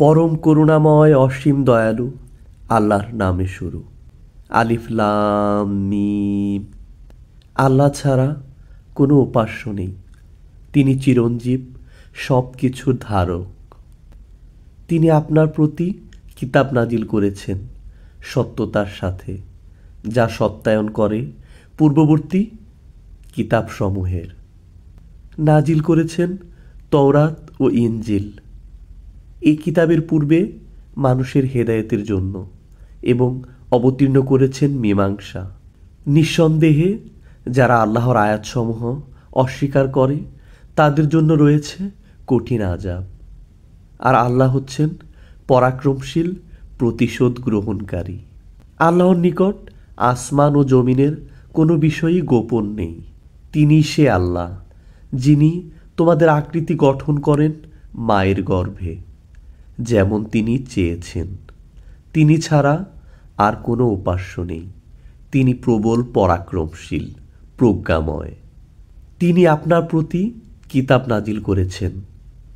পরম করুণাময় অসীম দয়ালু আল্লাহর নামে শুরু। আলিফ লাম মিম। আল্লাহ ছাড়া কোনো উপাস্য নেই। তিনি চিরঞ্জীব, সব কিছুর ধারক। তিনি আপনার প্রতি কিতাব নাজিল করেছেন সত্যতার সাথে, যা সত্যায়ন করে পূর্ববর্তী কিতাবসমূহের। নাজিল করেছেন তওরাত ও ইনজিল এই কিতাবের পূর্বে মানুষের হেদায়েতের জন্য, এবং অবতীর্ণ করেছেন মীমাংসা। নিঃসন্দেহে যারা আল্লাহর আয়াতসমূহ অস্বীকার করে তাদের জন্য রয়েছে কঠিন আযাব। আর আল্লাহ হচ্ছেন পরাক্রমশীল, প্রতিশোধ গ্রহণকারী। আল্লাহর নিকট আসমান ও জমিনের কোনো বিষয়ই গোপন নেই। তিনি সে আল্লাহ যিনি তোমাদের আকৃতি গঠন করেন মায়ের গর্ভে, যেমন তিনি চেয়েছেন। তিনি ছাড়া আর কোনো উপাস্য নেই। তিনি প্রবল পরাক্রমশীল, প্রজ্ঞাময়। তিনি আপনার প্রতি কিতাব নাজিল করেছেন,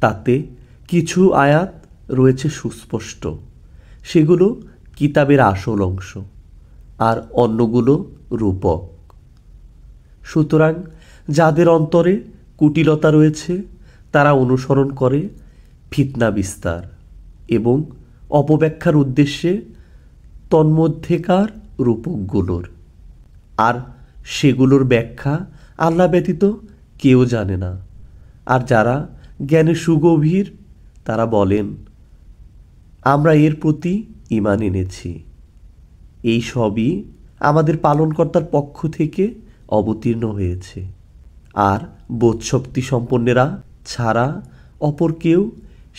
তাতে কিছু আয়াত রয়েছে সুস্পষ্ট, সেগুলো কিতাবের আসল অংশ, আর অন্যগুলো রূপক। সুতরাং যাদের অন্তরে কুটিলতা রয়েছে তারা অনুসরণ করে ফিতনা বিস্তার এবং অপব্যাখ্যার উদ্দেশ্যে তন্মধ্যেকার রূপকগুলোর, আর সেগুলোর ব্যাখ্যা আল্লাহ ব্যতীত কেউ জানে না। আর যারা জ্ঞানে সুগভীর তারা বলেন, আমরা এর প্রতি ঈমান এনেছি। এই সবই আমাদের পালনকর্তার পক্ষ থেকে অবতীর্ণ হয়েছে, আর বোধশক্তি সম্পন্নেরা ছাড়া অপর কেউ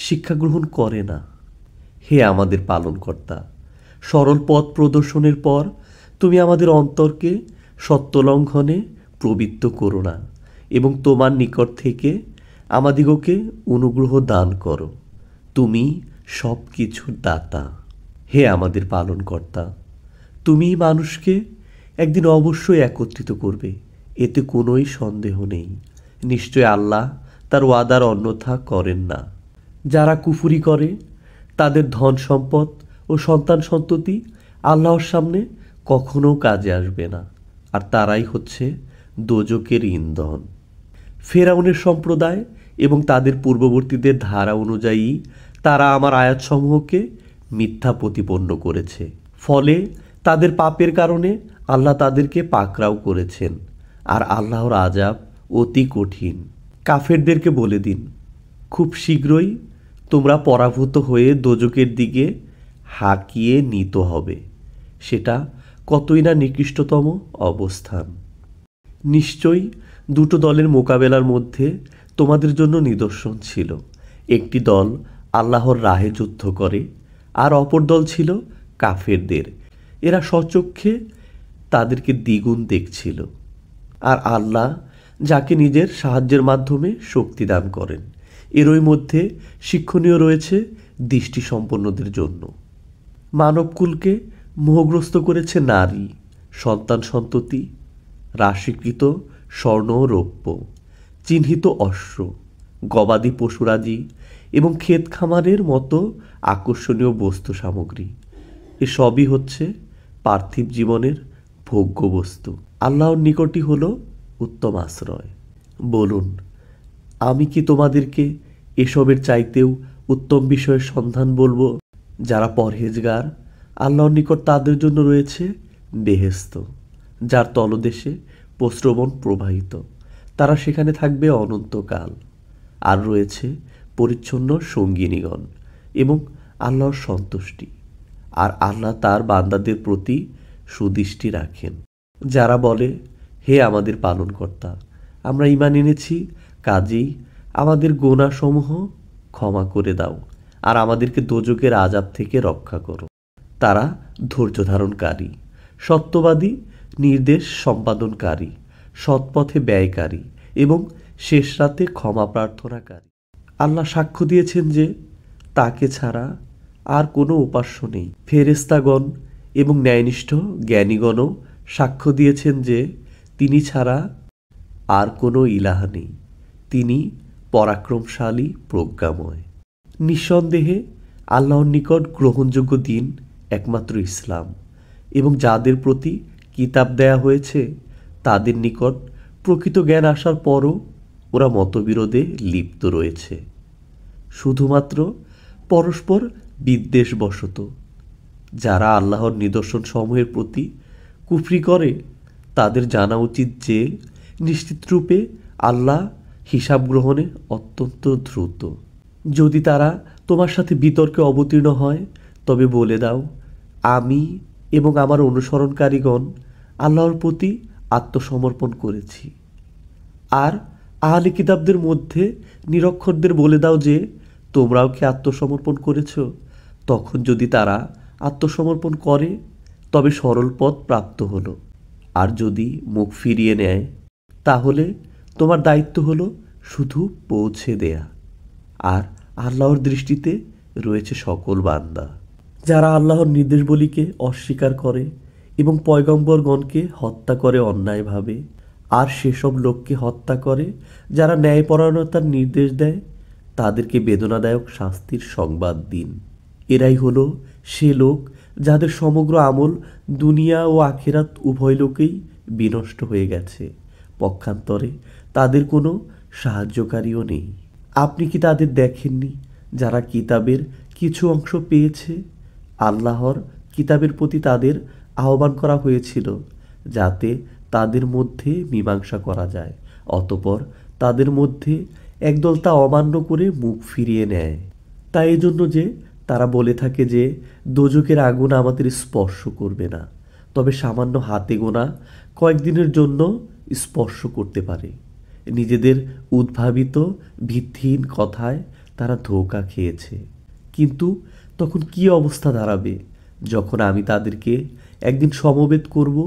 শিক্ষা গ্রহণ করে না। হে আমাদের পালনকর্তা, সরল পথ প্রদর্শনের পর তুমি আমাদের অন্তরকে সত্যলঙ্ঘনে প্রবৃত্ত করো না, এবং তোমার নিকট থেকে আমাদিগকে অনুগ্রহ দান করো। তুমি সব কিছুর দাতা। হে আমাদের পালনকর্তা, তুমি মানুষকে একদিন অবশ্যই একত্রিত করবে, এতে কোনোই সন্দেহ নেই। নিশ্চয় আল্লাহ তার ওয়াদার অন্যথা করেন না। যারা কুফরি করে তাদের ধন সম্পদ ও সন্তান সন্ততি আল্লাহর সামনে কখনো কাজে আসবে না, আর তারাই হচ্ছে দোজকের ইন্ধন। ফেরাউনের সম্প্রদায় এবং তাদের পূর্ববর্তীদের ধারা অনুযায়ী তারা আমার আয়াতসমূহকে মিথ্যা প্রতিপন্ন করেছে। ফলে তাদের পাপের কারণে আল্লাহ তাদেরকে পাকড়াও করেছেন, আর আল্লাহর আযাব অতি কঠিন। কাফেরদেরকে বলে দিন, খুব শীঘ্রই তোমরা পরাভূত হয়ে দোজকের দিকে হাঁকিয়ে নিত হবে। সেটা কতই না নিকৃষ্টতম অবস্থান। নিশ্চয়ই দুটো দলের মোকাবেলার মধ্যে তোমাদের জন্য নিদর্শন ছিল। একটি দল আল্লাহর রাহে যুদ্ধ করে, আর অপর দল ছিল কাফেরদের। এরা স্বচক্ষে তাদেরকে দ্বিগুণ দেখছিল। আর আল্লাহ যাকে নিজের সাহায্যের মাধ্যমে শক্তি দান করেন, এরই মধ্যে শিক্ষণীয় রয়েছে দৃষ্টিসম্পন্নদের জন্য। মানবকুলকে মোহগ্রস্ত করেছে নারী, সন্তান সন্ততি, রাশিকৃত স্বর্ণ ও রৌপ্য, চিহ্নিত অশ্ব, গবাদি পশুরাজি এবং ক্ষেত খামারের মতো আকর্ষণীয় বস্তু সামগ্রী। এসবই হচ্ছে পার্থিব জীবনের ভোগ্য বস্তু। আল্লাহর নিকটই হলো উত্তম আশ্রয়। বলুন, আমি কি তোমাদেরকে এসবের চাইতেও উত্তম বিষয়ের সন্ধান বলবো? যারা পরহেজগার, আল্লাহর নিকট তাদের জন্য রয়েছে বেহেশত, যার তলদেশে প্রস্রবণ প্রবাহিত। তারা সেখানে থাকবে অনন্তকাল। আর রয়েছে পরিচ্ছন্ন সঙ্গিনীগণ এবং আল্লাহর সন্তুষ্টি। আর আল্লাহ তার বান্দাদের প্রতি সুদৃষ্টি রাখেন। যারা বলে, হে আমাদের পালনকর্তা, আমরা ঈমান এনেছি, কাজেই আমাদের গুনাহসমূহ ক্ষমা করে দাও, আর আমাদেরকে দোজকের আযাব থেকে রক্ষা করো। তারা ধৈর্য ধারণকারী, সত্যবাদী, নির্দেশ সম্পাদনকারী, সৎপথে ব্যয়কারী এবং শেষ রাতে ক্ষমা প্রার্থনাকারী। আল্লাহ সাক্ষ্য দিয়েছেন যে তাকে ছাড়া আর কোনো উপাস্য নেই। ফেরেশতাগণ এবং ন্যায়নিষ্ঠ জ্ঞানীগণও সাক্ষ্য দিয়েছেন যে তিনি ছাড়া আর কোনো ইলাহ নেই। তিনি পরাক্রমশালী, প্রজ্ঞাময়। নিঃসন্দেহে আল্লাহর নিকট গ্রহণযোগ্য দিন একমাত্র ইসলাম, এবং যাদের প্রতি কিতাব দেয়া হয়েছে তাদের নিকট প্রকৃত জ্ঞান আসার পরও ওরা মতবিরোধে লিপ্ত রয়েছে, শুধুমাত্র পরস্পর বিদ্বেষবশত। যারা আল্লাহর নিদর্শন সমূহের প্রতি কুফরি করে তাদের জানা উচিত যে নিশ্চিতরূপে আল্লাহ হিসাব গ্রহণে অত্যন্ত দ্রুত। যদি তারা তোমার সাথে বিতর্কে অবতীর্ণ হয় তবে বলে দাও, আমি এবং আমার অনুসরণকারীগণ আল্লাহর প্রতি আত্মসমর্পণ করেছি। আর আহলে কিতাবদের মধ্যে নিরক্ষরদের বলে দাও যে তোমরাও কি আত্মসমর্পণ করেছ? তখন যদি তারা আত্মসমর্পণ করে তবে সরল পথ প্রাপ্ত হলো, আর যদি মুখ ফিরিয়ে নেয় তাহলে তোমার দায়িত্ব হলো শুধু পৌঁছে দেয়া। আর আল্লাহর দৃষ্টিতে রয়েছে সকল বান্দা। যারা আল্লাহর নির্দেশবলীকে অস্বীকার করে এবং পয়গম্বরগণকে হত্যা করে অন্যায়ভাবে, আর সেসব লোককে হত্যা করে যারা ন্যায়পরায়ণতার নির্দেশ দেয়, তাদেরকে বেদনাদায়ক শাস্তির সংবাদ দিন। এরাই হলো সে লোক যাদের সমগ্র আমল দুনিয়া ও আখিরাত উভয় লোকেই বিনষ্ট হয়ে গেছে, পক্ষান্তরে তাদের কোনো সাহায্যকারীও নেই। আপনি কি তাদের দেখেননি যারা কিতাবের কিছু অংশ পেয়েছে? আল্লাহর কিতাবের প্রতি তাদের আহ্বান করা হয়েছিল যাতে তাদের মধ্যে মীমাংসা করা যায়, অতঃপর তাদের মধ্যে একদল তা অমান্য করে মুখ ফিরিয়ে নেয়। তাই এজন্য যে তারা বলে থাকে যে দোজখের আগুন আমাদের স্পর্শ করবে না, তবে সামান্য হাতে গোনা কয়েকদিনের জন্য স্পর্শ করতে পারে। নিজেদের উদ্ভাবিত ভিত্তিহীন কথায় তারা ধোঁকা খেয়েছে। কিন্তু তখন কি অবস্থা দাঁড়াবে যখন আমি তাদেরকে একদিন সমবেত করব,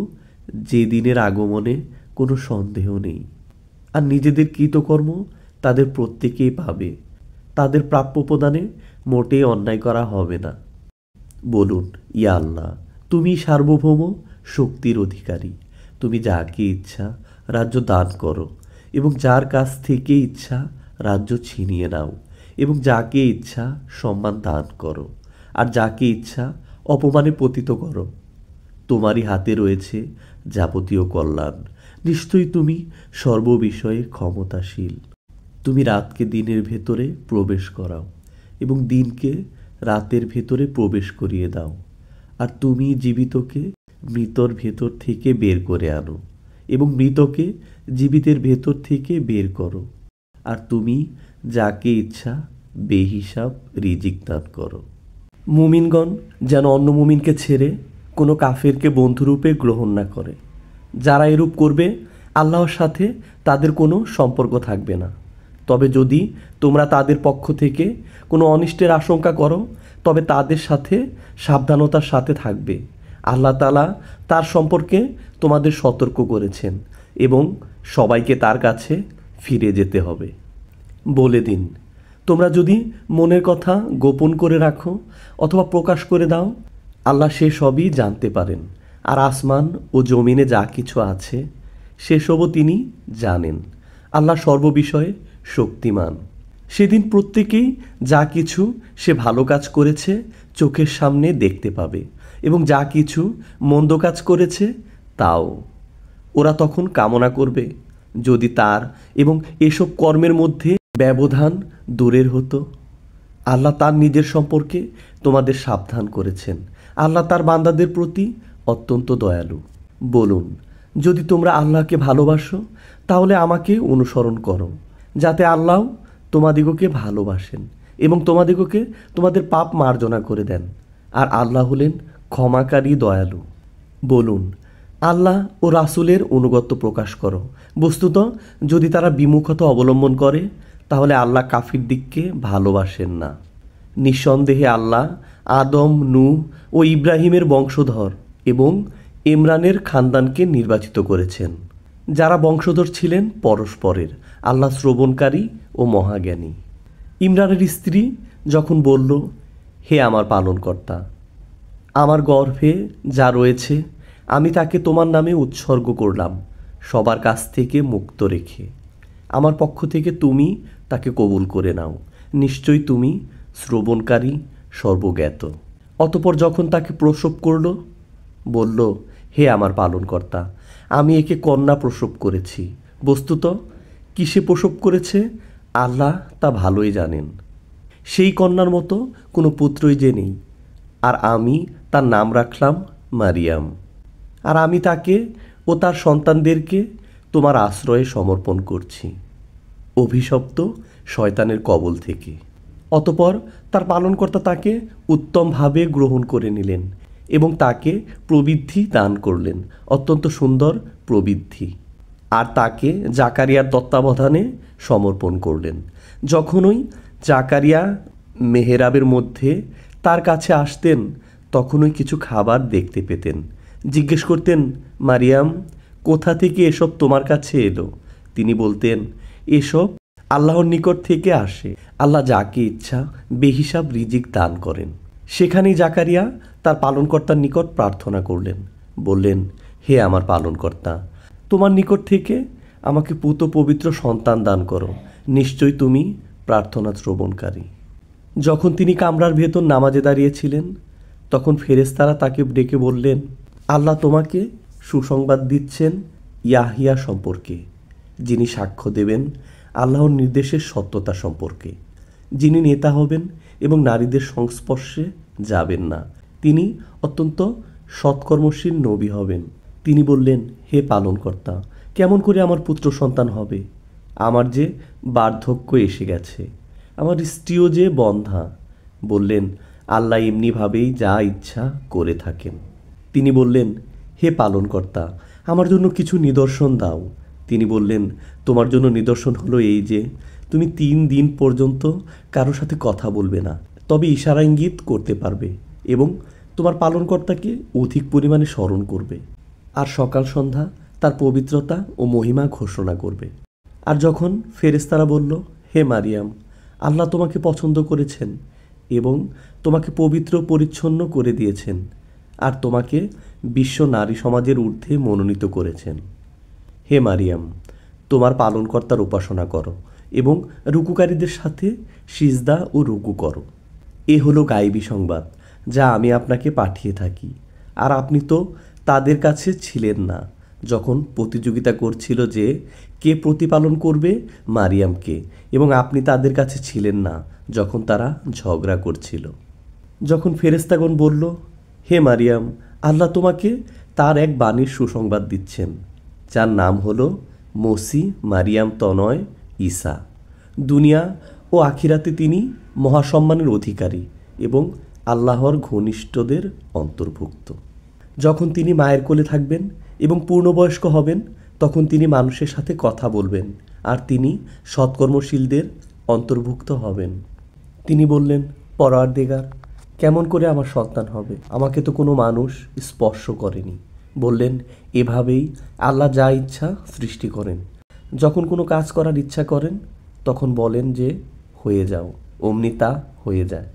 যে দিনের আগমনে কোনো সন্দেহ নেই, আর নিজেদের কৃতকর্ম তাদের প্রত্যেকেই পাবে। তাদের প্রাপ্য প্রদানে মোটেই অন্যায় করা হবে না। বলুন, ইয়া আল্লাহ, তুমি সার্বভৌম শক্তির অধিকারী। তুমি যাকে ইচ্ছা রাজ্য দান করো এবং যার কাছ থেকে ইচ্ছা রাজ্য ছিনিয়ে নাও, এবং যাকে ইচ্ছা সম্মান দান করো আর যাকে ইচ্ছা অপমানে পতিত করো। তোমারই হাতে রয়েছে যাবতীয় কল্যাণ। নিশ্চয়ই তুমি সর্ববিষয়ে ক্ষমতাশীল। তুমি রাতকে দিনের ভেতরে প্রবেশ করাও এবং দিনকে রাতের ভেতরে প্রবেশ করিয়ে দাও, আর তুমি জীবিতকে মৃতর ভেতর থেকে বের করে আনো এবং মৃতকে জীবিতের ভেতর থেকে বের করো, আর তুমি যাকে ইচ্ছা বেহিসাব রিজিক দান করো। মুমিনগণ যেন অন্য মুমিনকে ছেড়ে কোনো কাফেরকে বন্ধুরূপে গ্রহণ না করে। যারা এরূপ করবে আল্লাহর সাথে তাদের কোনো সম্পর্ক থাকবে না। তবে যদি তোমরা তাদের পক্ষ থেকে কোনো অনিষ্টের আশঙ্কা করো তবে তাদের সাথে সাবধানতার সাথে থাকবে। আল্লাহ তাআলা তার সম্পর্কে তোমাদের সতর্ক করেছেন এবং সবাইকে তার কাছে ফিরে যেতে হবে। বলে দিন, তোমরা যদি মনের কথা গোপন করে রাখো অথবা প্রকাশ করে দাও, আল্লাহ সে সবই জানতে পারেন। আর আসমান ও জমিনে যা কিছু আছে সেসবও তিনি জানেন। আল্লাহ সর্ববিষয়ে শক্তিমান। সেদিন প্রত্যেকেই যা কিছু সে ভালো কাজ করেছে চোখের সামনে দেখতে পাবে, এবং যা কিছু মন্দ কাজ করেছে তাও। ওরা তখন কামনা করবে যদি তার এবং এসব কর্মের মধ্যে ব্যবধান দূরের হতো। আল্লাহ তার নিজের সম্পর্কে তোমাদের সাবধান করেছেন। আল্লাহ তার বান্দাদের প্রতি অত্যন্ত দয়ালু। বলুন, যদি তোমরা আল্লাহকে ভালোবাসো তাহলে আমাকে অনুসরণ করো, যাতে আল্লাহ তোমাদিগকে ভালোবাসেন এবং তোমাদিগকে তোমাদের পাপ মার্জনা করে দেন। আর আল্লাহ হলেন ক্ষমাকারী, দয়ালু। বলুন, আল্লাহ ও রাসূলের অনুগত্য প্রকাশ করো। বস্তুত যদি তারা বিমুখতা অবলম্বন করে তাহলে আল্লাহ কাফির দিককে ভালোবাসেন না। নিঃসন্দেহে আল্লাহ আদম, নূহ ও ইব্রাহিমের বংশধর এবং ইমরানের খানদানকে নির্বাচিত করেছেন, যারা বংশধর ছিলেন পরস্পরের। আল্লাহ শ্রবণকারী ও মহাজ্ঞানী। ইমরানের স্ত্রী যখন বলল, হে আমার পালনকর্তা, আমার গর্ভে যা রয়েছে আমি তাকে তোমার নামে উৎসর্গ করলাম, সবার কাছ থেকে মুক্ত রেখে। আমার পক্ষ থেকে তুমি তাকে কবুল করে নাও। নিশ্চয়ই তুমি শ্রবণকারী, সর্বজ্ঞাত। অতঃপর যখন তাকে প্রসব করল, বলল, হে আমার পালনকর্তা, আমি একে কন্যা প্রসব করেছি। বস্তুত কিসে প্রসব করেছে আল্লাহ তা ভালোই জানেন। সেই কন্যার মতো কোনো পুত্রই যে নেই, আর আমি তার নাম রাখলাম মারিয়াম। আর আমি তাকে ও তার সন্তানদেরকে তোমার আশ্রয়ে সমর্পণ করছি, অভিশপ্ত শয়তানের কবল থেকে। অতঃপর তার পালনকর্তা তাকে উত্তমভাবে গ্রহণ করে নিলেন এবং তাকে প্রবৃদ্ধি দান করলেন, অত্যন্ত সুন্দর প্রবৃদ্ধি। আর তাকে জাকারিয়ার তত্ত্বাবধানে সমর্পণ করলেন। যখনই জাকারিয়া মেহরাবের মধ্যে তার কাছে আসতেন, তখনই কিছু খাবার দেখতে পেতেন। জিজ্ঞেস করতেন, মারিয়াম, কোথা থেকে এসব তোমার কাছে এলো? তিনি বলতেন, এসব আল্লাহর নিকট থেকে আসে। আল্লাহ যাকে ইচ্ছা বেহিসাব রিজিক দান করেন। সেখানেই জাকারিয়া তার পালনকর্তার নিকট প্রার্থনা করলেন, বললেন, হে আমার পালনকর্তা, তোমার নিকট থেকে আমাকে পুত পবিত্র সন্তান দান করো। নিশ্চয়ই তুমি প্রার্থনা শ্রবণকারী। যখন তিনি কামরার ভেতর নামাজে দাঁড়িয়েছিলেন, তখন ফেরেশতারা তাকে ডেকে বললেন, আল্লাহ তোমাকে সুসংবাদ দিচ্ছেন ইয়াহিয়া সম্পর্কে, যিনি সাক্ষ্য দেবেন আল্লাহর নির্দেশের সত্যতা সম্পর্কে, যিনি নেতা হবেন এবং নারীদের সংস্পর্শে যাবেন না। তিনি অত্যন্ত সৎকর্মশীল নবী হবেন। তিনি বললেন, হে পালনকর্তা, কেমন করে আমার পুত্র সন্তান হবে? আমার যে বার্ধক্য এসে গেছে, আমার স্ত্রীও যে বন্ধ্যা। বললেন, আল্লাহ এমনিভাবেই যা ইচ্ছা করে থাকেন। তিনি বললেন, হে পালনকর্তা, আমার জন্য কিছু নিদর্শন দাও। তিনি বললেন, তোমার জন্য নিদর্শন হলো এই যে তুমি 3 দিন পর্যন্ত কারো সাথে কথা বলবে না, তবে ইশারা ইঙ্গিত করতে পারবে এবং তোমার পালনকর্তাকে অধিক পরিমাণে স্মরণ করবে, আর সকাল সন্ধ্যা তার পবিত্রতা ও মহিমা ঘোষণা করবে। আর যখন ফেরেশতারা বলল, হে মারিয়াম, আল্লাহ তোমাকে পছন্দ করেছেন এবং তোমাকে পবিত্র পরিচ্ছন্ন করে দিয়েছেন, আর তোমাকে বিশ্ব নারী সমাজের ঊর্ধ্বে মনোনীত করেছেন। হে মারিয়াম, তোমার পালনকর্তার উপাসনা করো এবং রুকুকারীদের সাথে সিজদা ও রুকু করো। এ হলো গায়েবী সংবাদ যা আমি আপনাকে পাঠিয়ে থাকি। আর আপনি তো তাদের কাছে ছিলেন না যখন প্রতিযোগিতা করছিল যে কে প্রতিপালন করবে মারিয়ামকে, এবং আপনি তাদের কাছে ছিলেন না যখন তারা ঝগড়া করছিল। যখন ফেরেশতাগণ বলল, হে মারিয়াম, আল্লাহ তোমাকে তার এক বাণীর সুসংবাদ দিচ্ছেন, যার নাম হলো মসিহ মারিয়াম তনয় ঈসা। দুনিয়া ও আখিরাতে তিনি মহাসম্মানের অধিকারী এবং আল্লাহর ঘনিষ্ঠদের অন্তর্ভুক্ত। যখন তিনি মায়ের কোলে থাকবেন এবং পূর্ণবয়স্ক হবেন, তখন তিনি মানুষের সাথে কথা বলবেন, আর তিনি সৎকর্মশীলদের অন্তর্ভুক্ত হবেন। তিনি বললেন, পরওয়ারদিগার, কেমন করে আমার সন্তান হবে? আমাকে তো কোনো মানুষ স্পর্শ করেনি। বললেন, এভাবেই আল্লাহ যা ইচ্ছা সৃষ্টি করেন। যখন কোনো কাজ করার ইচ্ছা করেন, তখন বলেন যে হয়ে যাও, অমনি তা হয়ে যায়।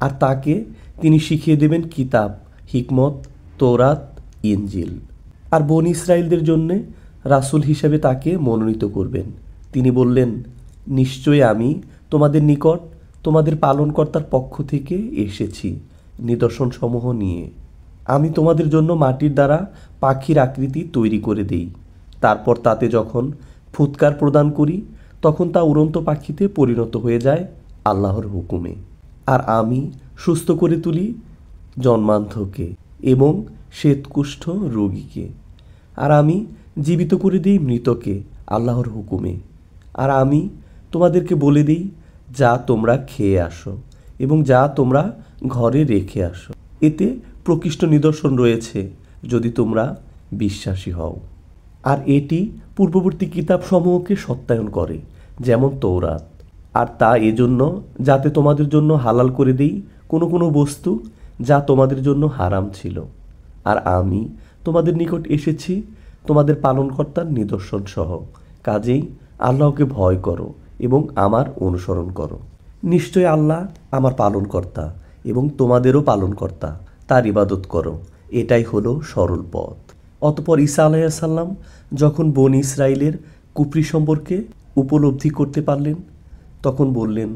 আর তাকে তিনি শিখিয়ে দেবেন কিতাব, হিকমত, তৌরাত, ইনজিল। আর বনী ইসরাইলদের জন্যে রাসূল হিসেবে তাকে মনোনীত করবেন। তিনি বললেন, নিশ্চয়ই আমি তোমাদের নিকট তোমাদের পালনকর্তার পক্ষ থেকে এসেছি নিদর্শনসমূহ নিয়ে। আমি তোমাদের জন্য মাটির দ্বারা পাখির আকৃতি তৈরি করে দেই, তারপর তাতে যখন ফুৎকার প্রদান করি, তখন তা উড়ন্ত পাখিতে পরিণত হয়ে যায় আল্লাহর হুকুমে। আর আমি সুস্থ করে তুলি জন্মান্ধকে এবং শ্বেতকুষ্ঠ রোগীকে। আর আমি জীবিত করে দিই মৃতকে আল্লাহর হুকুমে। আর আমি তোমাদেরকে বলে দিই যা তোমরা খেয়ে আসো এবং যা তোমরা ঘরে রেখে আসো। এতে প্রকৃষ্ট নিদর্শন রয়েছে যদি তোমরা বিশ্বাসী হও। আর এটি পূর্ববর্তী কিতাবসমূহকে সত্যায়ন করে, যেমন তৌরাত। আর তা এজন্য যাতে তোমাদের জন্য হালাল করে দেই কোনো কোনো বস্তু যা তোমাদের জন্য হারাম ছিল। আর আমি তোমাদের নিকট এসেছি তোমাদের পালনকর্তার নিদর্শন সহ। কাজেই আল্লাহকে ভয় করো এবং আমার অনুসরণ করো। নিশ্চয় আল্লাহ আমার পালনকর্তা এবং তোমাদেরও পালনকর্তা, তার ইবাদত করো। এটাই হলো সরল পথ। অতঃপর ঈসা আলাইহিস সালাম যখন বনী ইসরাইলের কুফরি সম্পর্কে উপলব্ধি করতে পারলেন, তখন বললেন,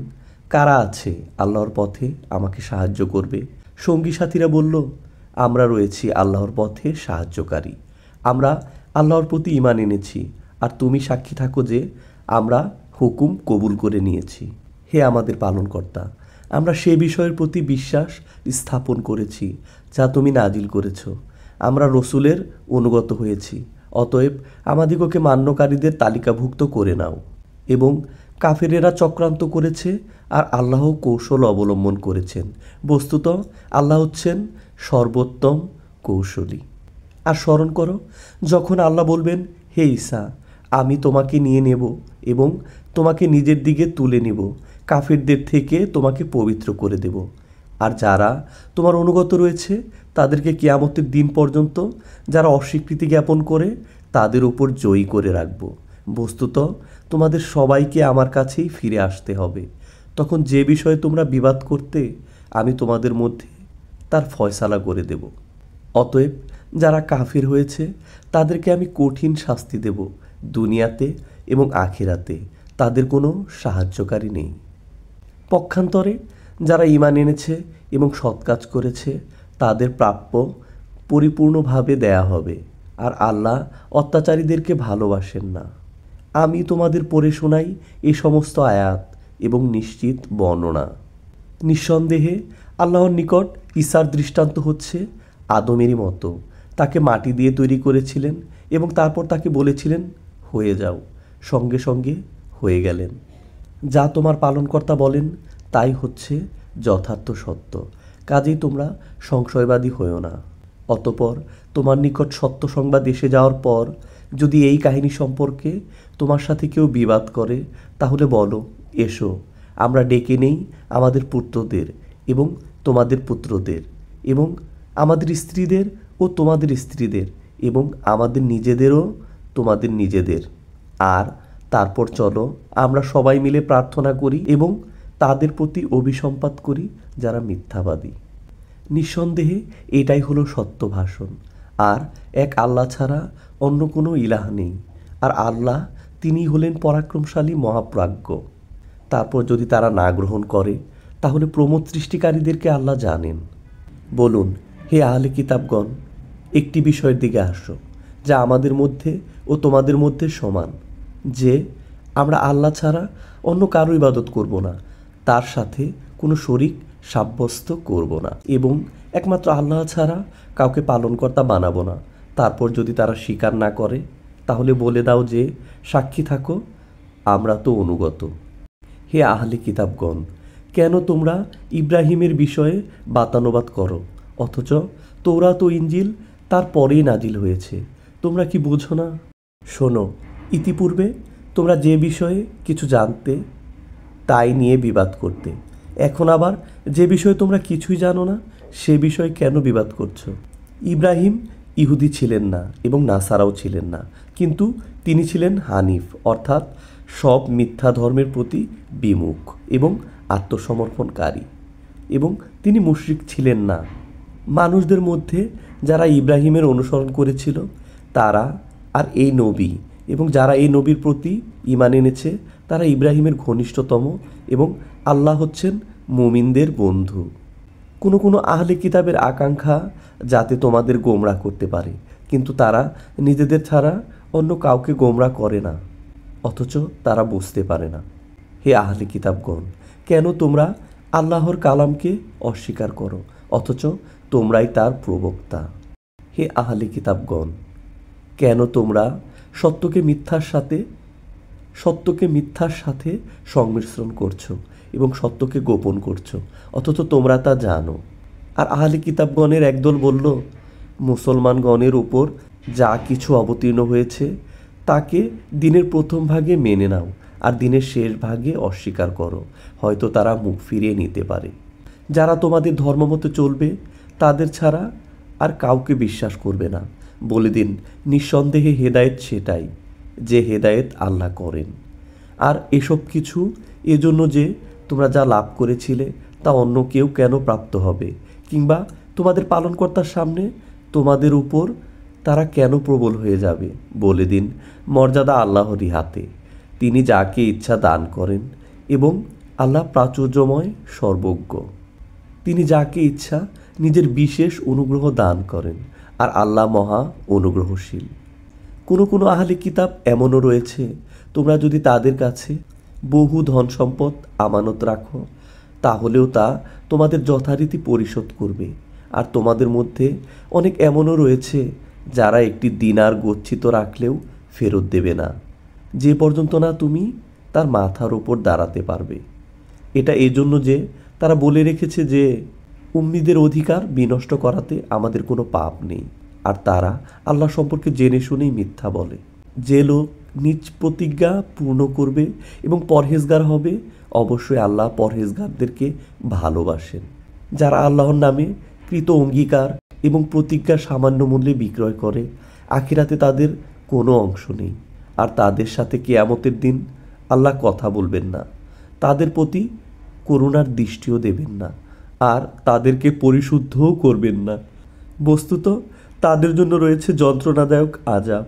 কারা আছে আল্লাহর পথে আমাকে সাহায্য করবে? সঙ্গী সাথীরা বলল, আমরা রয়েছি আল্লাহর পথে সাহায্যকারী। আমরা আল্লাহর প্রতি ঈমান এনেছি, আর তুমি সাক্ষী থাকো যে আমরা হুকুম কবুল করে নিয়েছি। হে আমাদের পালনকর্তা, আমরা সে বিষয়ের প্রতি বিশ্বাস স্থাপন করেছি যা তুমি নাজিল করেছ। আমরা রসুলের অনুগত হয়েছি, অতএব আমাদিগকে মান্যকারীদের তালিকাভুক্ত করে নাও। এবং কাফেরেরা চক্রান্ত করেছে আর আল্লাহ কৌশল অবলম্বন করেছেন। বস্তুত আল্লাহ হচ্ছেন সর্বোত্তম কৌশলী। আর স্মরণ করো, যখন আল্লাহ বলবেন, হে ঈসা, আমি তোমাকে নিয়ে নেব এবং তোমাকে নিজের দিকে তুলে নেব, কাফেরদের থেকে তোমাকে পবিত্র করে দেব, আর যারা তোমার অনুগত রয়েছে তাদেরকে কিয়ামতের দিন পর্যন্ত যারা অস্বীকৃতি জ্ঞাপন করে তাদের উপর জয়ী করে রাখব। বস্তুত তোমাদের সবাইকে আমার কাছেই ফিরে আসতে হবে। তখন যে বিষয়ে তোমরা বিবাদ করতে, আমি তোমাদের মধ্যে তার ফয়সালা করে দেব। অতএব যারা কাফির হয়েছে তাদেরকে আমি কঠিন শাস্তি দেব, দুনিয়াতে এবং আখিরাতে তাদের কোনো সাহায্যকারী নেই। পক্ষান্তরে যারা ঈমান এনেছে এবং সৎ কাজ করেছে তাদের প্রাপ্য পরিপূর্ণভাবে দেয়া হবে, আর আল্লাহ অত্যাচারীদেরকে ভালোবাসেন না। আমি তোমাদের পড়ে শোনাই এই সমস্ত আয়াত এবং নিশ্চিত বর্ণনা। নিঃসন্দেহে আল্লাহর নিকট ঈসার দৃষ্টান্ত হচ্ছে আদমেরই মতো। তাকে মাটি দিয়ে তৈরি করেছিলেন এবং তারপর তাকে বলেছিলেন, হয়ে যাও, সঙ্গে সঙ্গে হয়ে গেলেন। যা তোমার পালনকর্তা বলেন তাই হচ্ছে যথার্থ সত্য, কাজেই তোমরা সংশয়বাদী হয়েও না। অতঃপর তোমার নিকট সত্য সংবাদ এসে যাওয়ার পর যদি এই কাহিনী সম্পর্কে তোমার সাথে কেউ বিবাদ করে, তাহলে বলো, এসো, আমরা ডেকে নেই আমাদের পুত্রদের এবং তোমাদের পুত্রদের এবং আমাদের স্ত্রীদের ও তোমাদের স্ত্রীদের এবং আমাদের নিজেদেরও তোমাদের নিজেদের, আর তারপর চলো আমরা সবাই মিলে প্রার্থনা করি এবং তাদের প্রতি অভিসম্পাত করি যারা মিথ্যাবাদী। নিঃসন্দেহে এটাই হলো সত্য ভাষণ, আর এক আল্লাহ ছাড়া অন্য কোনো ইলাহ নেই, আর আল্লাহ তিনি হলেন পরাক্রমশালী মহাপ্রাজ্ঞ। তারপর যদি তারা না গ্রহণ করে, তাহলে প্রমোদ সৃষ্টিকারীদেরকে আল্লাহ জানেন। বলুন, হে আহলে কিতাবগণ, একটি বিষয়ের দিকে আসো যা আমাদের মধ্যে ও তোমাদের মধ্যে সমান, যে আমরা আল্লাহ ছাড়া অন্য কারো ইবাদত করব না, তার সাথে কোনো শরিক সাব্যস্ত করব না, এবং একমাত্র আল্লাহ ছাড়া কাউকে পালনকর্তা বানাবো না। তারপর যদি তারা স্বীকার না করে, তাহলে বলে দাও যে সাক্ষী থাকো, আমরা তো অনুগত। হে আহলে কিতাবগণ, কেন তোমরা ইব্রাহিমের বিষয়ে বাতানুবাদ করো, অথচ তৌরাত ও ইঞ্জিল তার পরেই নাজিল হয়েছে? তোমরা কি বোঝো না? শোনো, ইতিপূর্বে তোমরা যে বিষয়ে কিছু জানতে তাই নিয়ে বিবাদ করতে, এখন আবার যে বিষয়ে তোমরা কিছুই জানো না সে বিষয়ে কেন বিবাদ করছো? ইব্রাহিম ইহুদি ছিলেন না এবং নাসারাও ছিলেন না, কিন্তু তিনি ছিলেন হানিফ, অর্থাৎ সব মিথ্যা ধর্মের প্রতি বিমুখ এবং আত্মসমর্পণকারী, এবং তিনি মুশরিক ছিলেন না। মানুষদের মধ্যে যারা ইব্রাহিমের অনুসরণ করেছিল তারা আর এই নবী এবং যারা এই নবীর প্রতি ঈমান এনেছে তারা ইব্রাহিমের ঘনিষ্ঠতম, এবং আল্লাহ হচ্ছেন মুমিনদের বন্ধু। কোনো কোনো আহলে কিতাবের আকাঙ্ক্ষা যাতে তোমাদের গোমরাহ করতে পারে, কিন্তু তারা নিজেদের ছাড়া অন্য কাউকে গোমরাহ করে না, অথচ তারা বুঝতে পারে না। হে আহলে কিতাবগণ, কেন তোমরা আল্লাহর কালামকে অস্বীকার করো, অথচ তোমরাই তার প্রবক্তা? হে আহলে কিতাবগণ, কেন তোমরা সত্যকে মিথ্যার সাথে সংমিশ্রণ করছো এবং সত্যকে গোপন করছো, অথচ তোমরা তা জানো? আর আহলে কিতাবগণের একদল বলল, মুসলমানগণের উপর যা কিছু অবতীর্ণ হয়েছে তাকে দিনের প্রথম ভাগে মেনে নাও আর দিনের শেষ ভাগে অস্বীকার করো, হয়তো তারা মুখ ফিরিয়ে নিতে পারে। যারা তোমাদের ধর্মমতো চলবে তাদের ছাড়া আর কাউকে বিশ্বাস করবে না। বলে দিন, নিঃসন্দেহে হেদায়েত সেটাই যে হেদায়েত আল্লাহ করেন। আর এসব কিছু এজন্য যে তোমরা যা লাভ করেছিলে তা অন্য কেউ কেন প্রাপ্ত হবে, কিংবা তোমাদের পালনকর্তার সামনে তোমাদের উপর তারা কেন প্রবল হয়ে যাবে? বলে দিন, মর্যাদা আল্লাহরই হাতে, তিনি যাকে ইচ্ছা দান করেন এবং আল্লাহ প্রাচুর্যময়, সর্বজ্ঞ। তিনি যাকে ইচ্ছা নিজের বিশেষ অনুগ্রহ দান করেন, আর আল্লাহ মহা অনুগ্রহশীল। কোনো কোনো আহলে কিতাব এমনও রয়েছে, তোমরা যদি তাদের কাছে বহু ধন সম্পদ আমানত রাখো, তাহলেও তা তোমাদের যথারীতি পরিশোধ করবে। আর তোমাদের মধ্যে অনেক এমনও রয়েছে যারা একটি দিনার গচ্ছিত রাখলেও ফেরত দেবে না, যে পর্যন্ত না তুমি তার মাথার ওপর দাঁড়াতে পারবে। এটা এজন্য যে তারা বলে রেখেছে যে উম্মিদের অধিকার বিনষ্ট করাতে আমাদের কোনো পাপ নেই, আর তারা আল্লাহ সম্পর্কে জেনে শুনেই মিথ্যা বলে। যে লোক নিজ প্রতিজ্ঞা পূর্ণ করবে এবং পরহেজগার হবে, অবশ্যই আল্লাহ পরহেজগারদেরকে ভালোবাসেন। যারা আল্লাহর নামে কৃত অঙ্গীকার এবং প্রতিজ্ঞা সামান্য মূল্যে বিক্রয় করে, আখিরাতে তাদের কোনো অংশ নেই, আর তাদের সাথে কিয়ামতের দিন আল্লাহ কথা বলবেন না, তাদের প্রতি করুণার দৃষ্টিও দেবেন না, আর তাদেরকে পরিশুদ্ধও করবেন না। বস্তুত তাদের জন্য রয়েছে যন্ত্রণাদায়ক আযাব।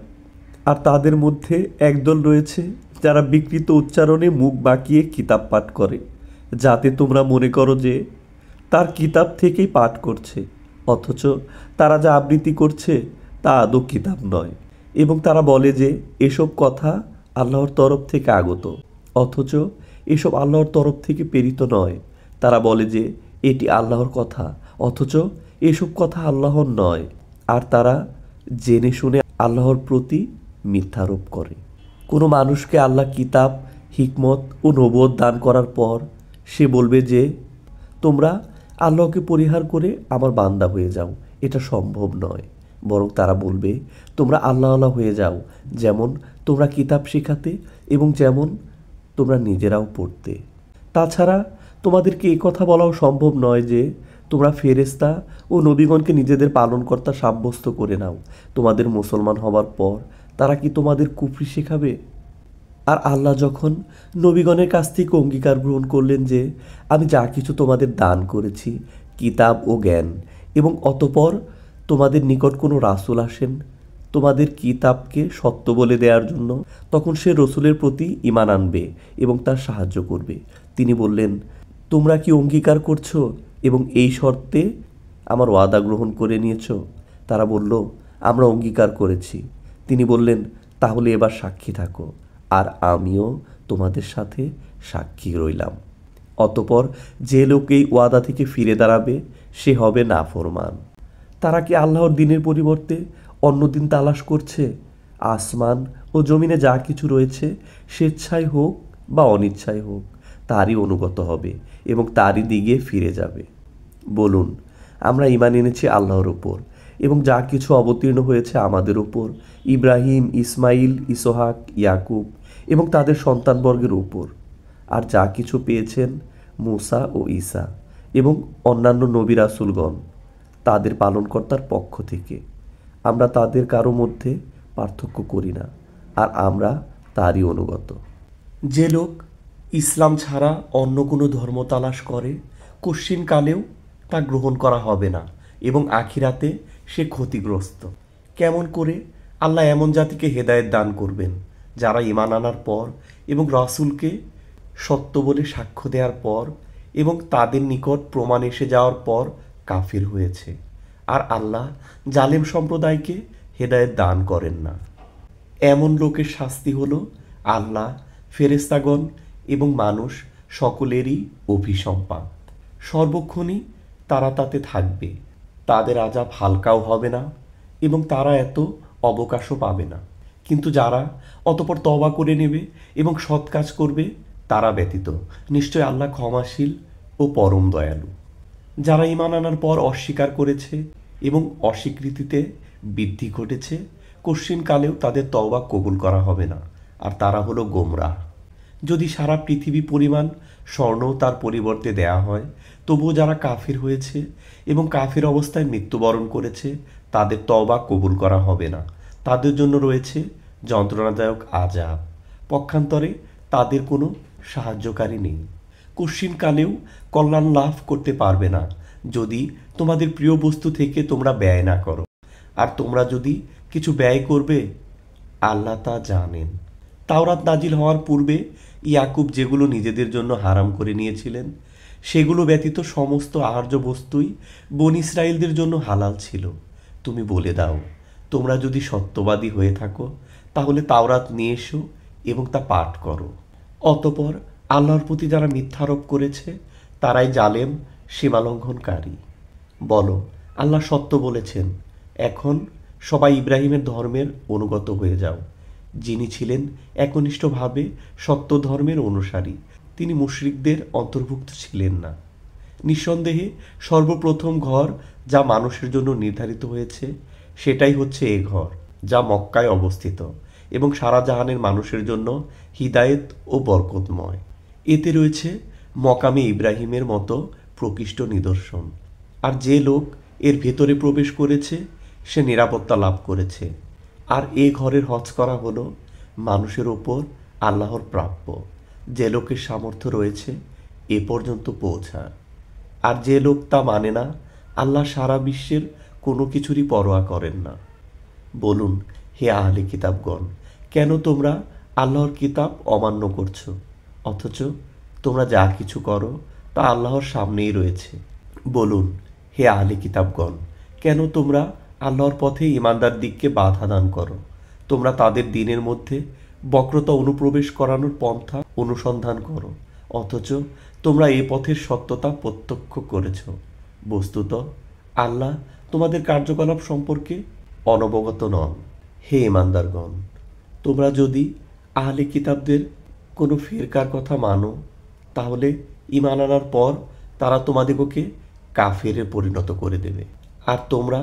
আর তাদের মধ্যে একদল রয়েছে যারা বিকৃত উচ্চারণে মুখ বাঁকিয়ে কিতাব পাঠ করে, যাতে তোমরা মনে করো যে তার কিতাব থেকেই পাঠ করছে, অথচ তারা যা আবৃত্তি করছে তা আদৌ কিতাব নয়। এবং তারা বলে যে এসব কথা আল্লাহর তরফ থেকে আগত, অথচ এসব আল্লাহর তরফ থেকে প্রেরিত নয়। তারা বলে যে এটি আল্লাহর কথা, অথচ এসব কথা আল্লাহর নয়। আর তারা জেনে শুনে আল্লাহর প্রতি মিথ্যারোপ করে। কোনো মানুষকে আল্লাহ কিতাব, হিকমত ও নবুয়ত দান করার পর সে বলবে যে তোমরা আল্লাহকে পরিহার করে আমার বান্দা হয়ে যাও, এটা সম্ভব নয়। বরং তারা বলবে তোমরা আল্লাহ আল্লাহ হয়ে যাও, যেমন তোমরা কিতাব শেখাতে এবং যেমন তোমরা নিজেরাও পড়তে। তাছাড়া তোমাদেরকে এই কথা বলাও সম্ভব নয় যে তোমরা ফেরেশতা ও নবীগণকে নিজেদের পালনকর্তা সাব্যস্ত করে নাও। তোমাদের মুসলমান হবার পর তারা কি তোমাদের কুফরি শেখাবে? আর আল্লাহ যখন নবীগণের কাছ থেকে অঙ্গীকার গ্রহণ করলেন যে আমি যা কিছু তোমাদের দান করেছি, কিতাব ও জ্ঞান, এবং অতপর তোমাদের নিকট কোনো রাসূল আসেন তোমাদের কিতাবকে সত্য বলে দেওয়ার জন্য, তখন সে রসুলের প্রতি ঈমান আনবে এবং তার সাহায্য করবে। তিনি বললেন, তোমরা কি অঙ্গীকার করছো এবং এই শর্তে আমার ওয়াদা গ্রহণ করে নিয়েছো? তারা বলল, আমরা অঙ্গীকার করেছি। তিনি বললেন, তাহলে এবার সাক্ষী থাকো, আর আমিও তোমাদের সাথে সাক্ষী রইলাম। অতপর যে লোক এই ওয়াদা থেকে ফিরে দাঁড়াবে সে হবে নাফরমান। তারা কি আল্লাহর দিনের পরিবর্তে অন্য দিন তালাশ করছে? আসমান ও জমিনে যা কিছু রয়েছে, স্বেচ্ছায় হোক বা অনিচ্ছায় হোক, তারই অনুগত হবে এবং তারই দিকে ফিরে যাবে। বলুন, আমরা ঈমান এনেছি আল্লাহর ওপর এবং যা কিছু অবতীর্ণ হয়েছে আমাদের ওপর, ইব্রাহিম, ইসমাইল, ইসহাক, ইয়াকুব এবং তাদের সন্তানবর্গের উপর, আর যা কিছু পেয়েছেন মূসা ও ঈসা এবং অন্যান্য নবী রাসূলগণ তাদের পালনকর্তার পক্ষ থেকে। আমরা তাদের কারো মধ্যে পার্থক্য করি না, আর আমরা তারই অনুগত। যে লোক ইসলাম ছাড়া অন্য কোনো ধর্ম তালাশ করে, কশ্চিনকালেও তা গ্রহণ করা হবে না এবং আখিরাতে সে ক্ষতিগ্রস্ত। কেমন করে আল্লাহ এমন জাতিকে হেদায়েত দান করবেন যারা ঈমান আনার পর এবং রাসূলকে সত্য বলে সাক্ষ্য দেওয়ার পর এবং তাদের নিকট প্রমাণ এসে যাওয়ার পর কাফির হয়েছে। আর আল্লাহ জালেম সম্প্রদায়কে হেদায়েত দান করেন না। এমন লোকের শাস্তি হলো আল্লাহ, ফেরেশতাগণ এবং মানুষ সকলেরই অভিসম্পাত। সর্বক্ষণই তারা তাতে থাকবে। তাদের আযাব হালকাও হবে না এবং তারা এত অবকাশও পাবে না। কিন্তু যারা অতঃপর তওবা করে নেবে এবং সৎ কাজ করবে, তারা ব্যতীত নিশ্চয় আল্লাহ ক্ষমাশীল ও পরম দয়ালু। যারা ঈমান আনার পর অস্বীকার করেছে এবং অস্বীকৃতিতে বৃদ্ধি ঘটেছে, কশ্চিনকালেও তাদের তওবা কবুল করা হবে না, আর তারা হলো গোমরাহ। যদি সারা পৃথিবী পরিমাণ স্বর্ণও তার পরিবর্তে দেয়া হয়, তবুও যারা কাফির হয়েছে এবং কাফির অবস্থায় মৃত্যুবরণ করেছে, তাদের তওবা কবুল করা হবে না। তাদের জন্য রয়েছে যন্ত্রণাদায়ক আযাব। পক্ষান্তরে তাদের কোনো সাহায্যকারী নেই। কশ্চিনকালেও কল্যাণ লাভ করতে পারবে না যদি তোমাদের প্রিয় বস্তু থেকে তোমরা ব্যয় না করো। আর তোমরা যদি কিছু ব্যয় করবে, আল্লাহ তা জানেন। তাওরাত নাজিল হওয়ার পূর্বে ইয়াকুব যেগুলো নিজেদের জন্য হারাম করে নিয়েছিলেন সেগুলো ব্যতীত সমস্ত আহার্য বস্তুই বনী ইসরায়েলদের জন্য হালাল ছিল। তুমি বলে দাও, তোমরা যদি সত্যবাদী হয়ে থাকো তাহলে তাওরাত নিয়ে এসো এবং তা পাঠ করো। অতপর আল্লাহর প্রতি যারা মিথ্যারোপ করেছে তারাই জালেম, সীমালঙ্ঘনকারী। বলো, আল্লাহ সত্য বলেছেন, এখন সবাই ইব্রাহিমের ধর্মের অনুগত হয়ে যাও, যিনি ছিলেন একনিষ্ঠভাবে সত্য ধর্মের অনুসারী। তিনি মুশরিকদের অন্তর্ভুক্ত ছিলেন না। নিঃসন্দেহে সর্বপ্রথম ঘর যা মানুষের জন্য নির্ধারিত হয়েছে সেটাই হচ্ছে এ ঘর, যা মক্কায় অবস্থিত এবং সারা জাহানের মানুষের জন্য হিদায়েত ও বরকতময়। এতে রয়েছে মকামে ইব্রাহিমের মতো প্রকৃষ্ট নিদর্শন। আর যে লোক এর ভেতরে প্রবেশ করেছে সে নিরাপত্তা লাভ করেছে। আর এ ঘরের হজ করা হলো মানুষের ওপর আল্লাহর প্রাপ্য, যে লোকের সামর্থ্য রয়েছে এ পর্যন্ত পৌঁছার। আর যে লোক তা মানে না, আল্লাহ সারা বিশ্বের কোনো কিছুরই পরোয়া করেন না। বলুন, হে আহলে কিতাবগণ, কেন তোমরা আল্লাহর কিতাব অমান্য করছো, অথচ তোমরা যা কিছু করো তা আল্লাহর সামনেই রয়েছে। বলুন, হে আহলে কিতাবগণ, কেন তোমরা আল্লাহর পথে ঈমানদার দিককে বাধা দান করো? তোমরা তাদের দিনের মধ্যে বক্রতা অনুপ্রবেশ করানোর পন্থা অনুসন্ধান করো, অথচ তোমরা এ পথের সত্যতা প্রত্যক্ষ করেছ। বস্তুত আল্লাহ তোমাদের কার্যকলাপ সম্পর্কে অনবগত নন। হে ঈমানদারগণ, তোমরা যদি আহলে কিতাবদের কোনো ফিরকার কথা মানো তাহলে ঈমান আনার পর তারা তোমাদিগকে কাফেরে পরিণত করে দেবে। আর তোমরা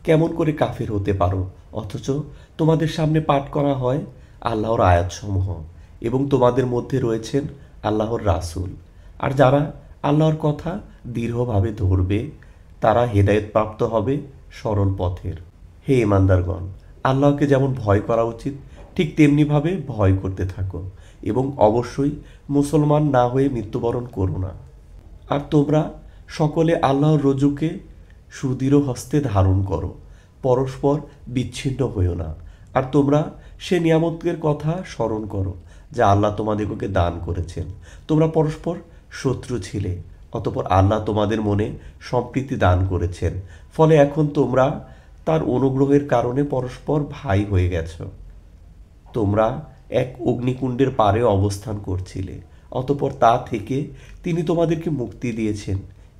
কেমন করে কাফের হতে পারো অথচ তোমাদের সামনে পাঠ করা হয় আল্লাহর আয়াতসমূহ এবং তোমাদের মধ্যে রয়েছেন আল্লাহর রাসূল। আর যারা আল্লাহর কথা দৃঢ়ভাবে ধরবে তারা হেদায়েতপ্রাপ্ত হবে সরল পথের। হে ঈমানদারগণ, আল্লাহকে যেমন ভয় করা উচিত ঠিক তেমনিভাবে ভয় করতে থাকো এবং অবশ্যই মুসলমান না হয়ে মৃত্যুবরণ করো না। আর তোমরা সকলে আল্লাহর রজুকে সুদৃঢ় হস্তে ধারণ করো, পরস্পর বিচ্ছিন্ন হইও না। আর তোমরা সে নিয়ামতের কথা স্মরণ করো যা আল্লাহ তোমাদেরকে দান করেছেন। তোমরা পরস্পর শত্রু ছিলে, অতঃপর আল্লাহ তোমাদের মনে সম্প্রীতি দান করেছেন, ফলে এখন তোমরা তার অনুগ্রহের কারণে পরস্পর ভাই হয়ে গেছ। তোমরা এক অগ্নিকুণ্ডের পারে অবস্থান করছিলে, অতঃপর তা থেকে তিনি তোমাদেরকে মুক্তি দিয়েছেন।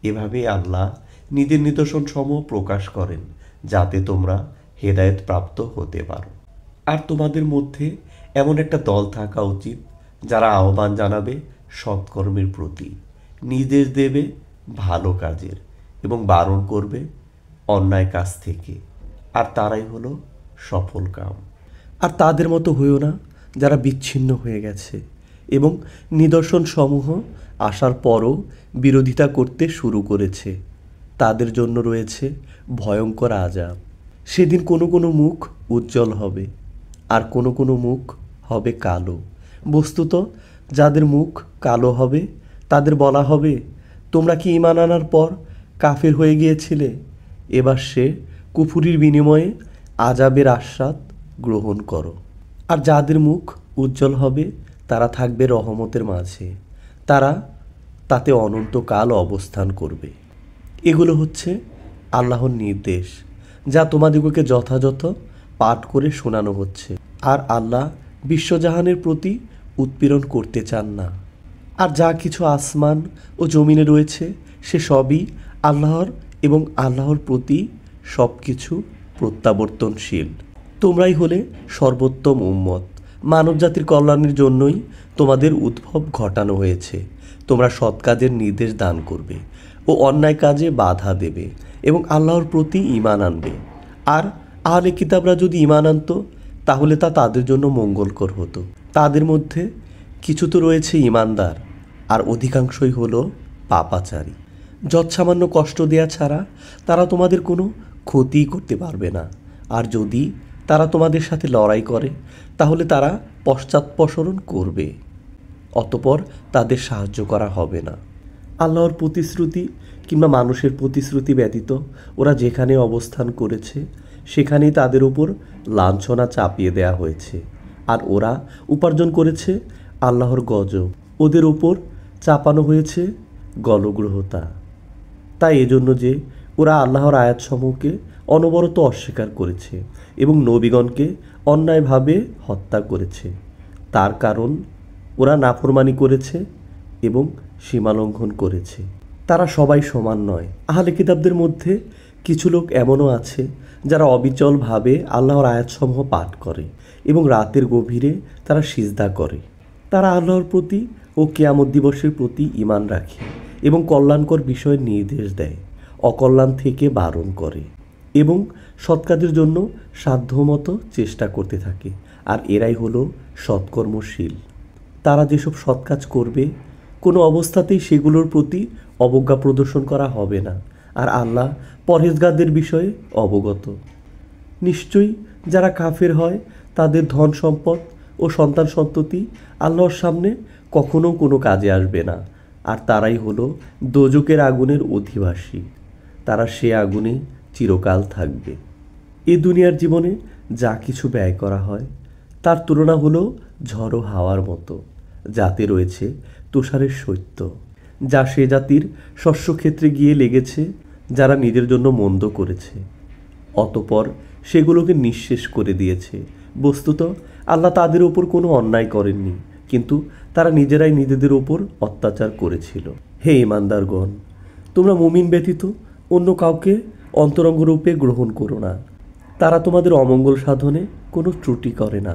এভাবে আল্লাহ নিজের নিদর্শন সমূহ প্রকাশ করেন যাতে তোমরা হেদায়েত প্রাপ্ত হতে পারো। আর তোমাদের মধ্যে এমন একটা দল থাকা উচিত যারা আহ্বান জানাবে সৎকর্মের প্রতি, নির্দেশ দেবে ভালো কাজের এবং বারণ করবে অন্যায় কাজ থেকে। আর তারাই হলো সফল কাম। আর তাদের মতো হইও না যারা বিচ্ছিন্ন হয়ে গেছে এবং নিদর্শন সমূহ আসার পরও বিরোধিতা করতে শুরু করেছে। তাদের জন্য রয়েছে ভয়ঙ্কর আযাব। সেদিন কোনো কোনো মুখ উজ্জ্বল হবে আর কোনো কোনো মুখ হবে কালো। বস্তুত যাদের মুখ কালো হবে তাদের বলা হবে, তোমরা কি ঈমান আনার পর কাফের হয়ে গিয়েছিলে? এবার সে কুফুরির বিনিময়ে আযাবের আস্বাদ গ্রহণ করো। আর যাদের মুখ উজ্জ্বল হবে তারা থাকবে রহমতের মাঝে, তারা তাতে অনন্তকাল অবস্থান করবে। এগুলো হচ্ছে আল্লাহর নির্দেশ যা তোমাদিগকে যথাযথ পাঠ করে শোনানো হচ্ছে। আর আল্লাহ বিশ্বজাহানের প্রতি উৎপীড়ন করতে চান না। আর যা কিছু আসমান ও জমিনে রয়েছে সে সবই আল্লাহর এবং আল্লাহর প্রতি সব কিছু প্রত্যাবর্তনশীল। তোমরাই হলে সর্বোত্তম উম্মত। মানবজাতির কল্যাণের জন্যই তোমাদের উদ্ভব ঘটানো হয়েছে। তোমরা সৎ কাজের নির্দেশ দান করবে ও অন্যায় কাজে বাধা দেবে এবং আল্লাহর প্রতি ঈমান আনবে। আর আহলে কিতাবরা যদি ঈমান আনতো তাহলে তা তাদের জন্য মঙ্গলকর হতো। তাদের মধ্যে কিছু তো রয়েছে ঈমানদার, আর অধিকাংশই হলো পাপাচারী। যৎসামান্য কষ্ট দেয়া ছাড়া তারা তোমাদের কোনো ক্ষতিই করতে পারবে না। আর যদি তারা তোমাদের সাথে লড়াই করে তাহলে তারা পশ্চাৎপসরণ করবে, অতপর তাদের সাহায্য করা হবে না। আল্লাহর প্রতিশ্রুতি কিংবা মানুষের প্রতিশ্রুতি ব্যতীত ওরা যেখানে অবস্থান করেছে সেখানেই তাদের উপর লাঞ্ছনা চাপিয়ে দেয়া হয়েছে। আর ওরা উপার্জন করেছে আল্লাহর গজব, ওদের ওপর চাপানো হয়েছে গলগ্রহতা। তাই এজন্য যে ওরা আল্লাহর আয়াতসমূহকে অনবরত অস্বীকার করেছে এবং নবীগণকে অন্যায়ভাবে হত্যা করেছে, তার কারণ ওরা নাফরমানি করেছে এবং সীমালঙ্ঘন করেছে। তারা সবাই সমান নয়। আহলে কিতাবদের মধ্যে কিছু লোক এমনও আছে যারা অবিচলভাবে আল্লাহর আয়াতসমূহ পাঠ করে এবং রাতের গভীরে তারা সিজদা করে। তারা আল্লাহর প্রতি ও কিয়ামত দিবসের প্রতি ঈমান রাখে এবং কল্যাণকর বিষয়ের নির্দেশ দেয়, অকল্যাণ থেকে বারণ করে এবং সৎ কাজের জন্য সাধ্যমতো চেষ্টা করতে থাকে। আর এরাই হলো সৎকর্মশীল। তারা যেসব সৎ কাজ করবে কোনো অবস্থাতেই সেগুলোর প্রতি অবজ্ঞা প্রদর্শন করা হবে না। আর আল্লাহ পরহেজগারদের বিষয়ে অবগত। নিশ্চয়ই যারা কাফের হয় তাদের ধন সম্পদ ও সন্তান সন্ততি আল্লাহর সামনে কখনো কোনো কাজে আসবে না। আর তারাই হলো দোজকের আগুনের অধিবাসী। তারা সে আগুনে চিরকাল থাকবে। এ দুনিয়ার জীবনে যা কিছু ব্যয় করা হয় তার তুলনা হলো ঝড়ো হাওয়ার মতো, যাতে রয়েছে তুষারের শৈত্য, যা সে জাতির শস্যক্ষেত্রে গিয়ে লেগেছে যারা নিজের জন্য মন্দ করেছে, অতপর সেগুলোকে নিঃশেষ করে দিয়েছে। বস্তুত আল্লাহ তাদের ওপর কোনো অন্যায় করেননি, কিন্তু তারা নিজেরাই নিজেদের ওপর অত্যাচার করেছিল। হে ঈমানদারগণ, তোমরা মুমিন ব্যতীত অন্য কাউকে অন্তরঙ্গরূপে গ্রহণ করো না। তারা তোমাদের অমঙ্গল সাধনে কোনো ত্রুটি করে না।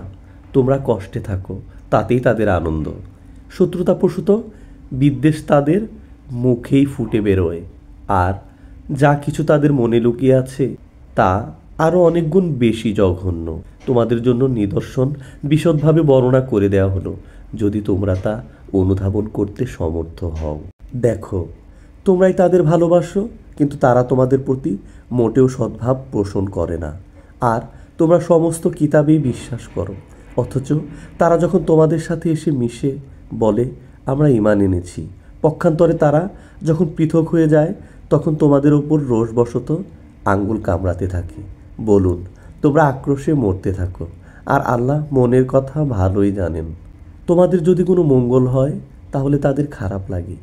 তোমরা কষ্টে থাকো, তাতেই তাদের আনন্দ। শত্রুতাপ্রসূত বিদ্বেষ তাদের মুখেই ফুটে বেরোয়, আর যা কিছু তাদের মনে লুকিয়ে আছে তা আরও অনেক গুণ বেশি জঘন্য। তোমাদের জন্য নিদর্শন বিশদভাবে বর্ণনা করে দেওয়া হলো, যদি তোমরা তা অনুধাবন করতে সমর্থ হও। দেখো, তোমরাই তাদের ভালোবাসো, কিন্তু তারা তোমাদের প্রতি মোটেও সদ্ভাব পোষণ করে না। আর তোমরা সমস্ত কিতাবেই বিশ্বাস করো, অথচ তারা যখন তোমাদের সাথে এসে মিশে বলে আমরা ঈমান এনেছি, পক্ষান্তরে তারা যখন পৃথক হয়ে যায় তখন তোমাদের ওপর রোষবশত আঙ্গুল কামড়াতে থাকে। বলুন, তোমরা আক্রোশে মরতে থাকো, আর আল্লাহ মনের কথা ভালোই জানেন। তোমাদের যদি কোনো মঙ্গল হয় তাহলে তাদের খারাপ লাগে,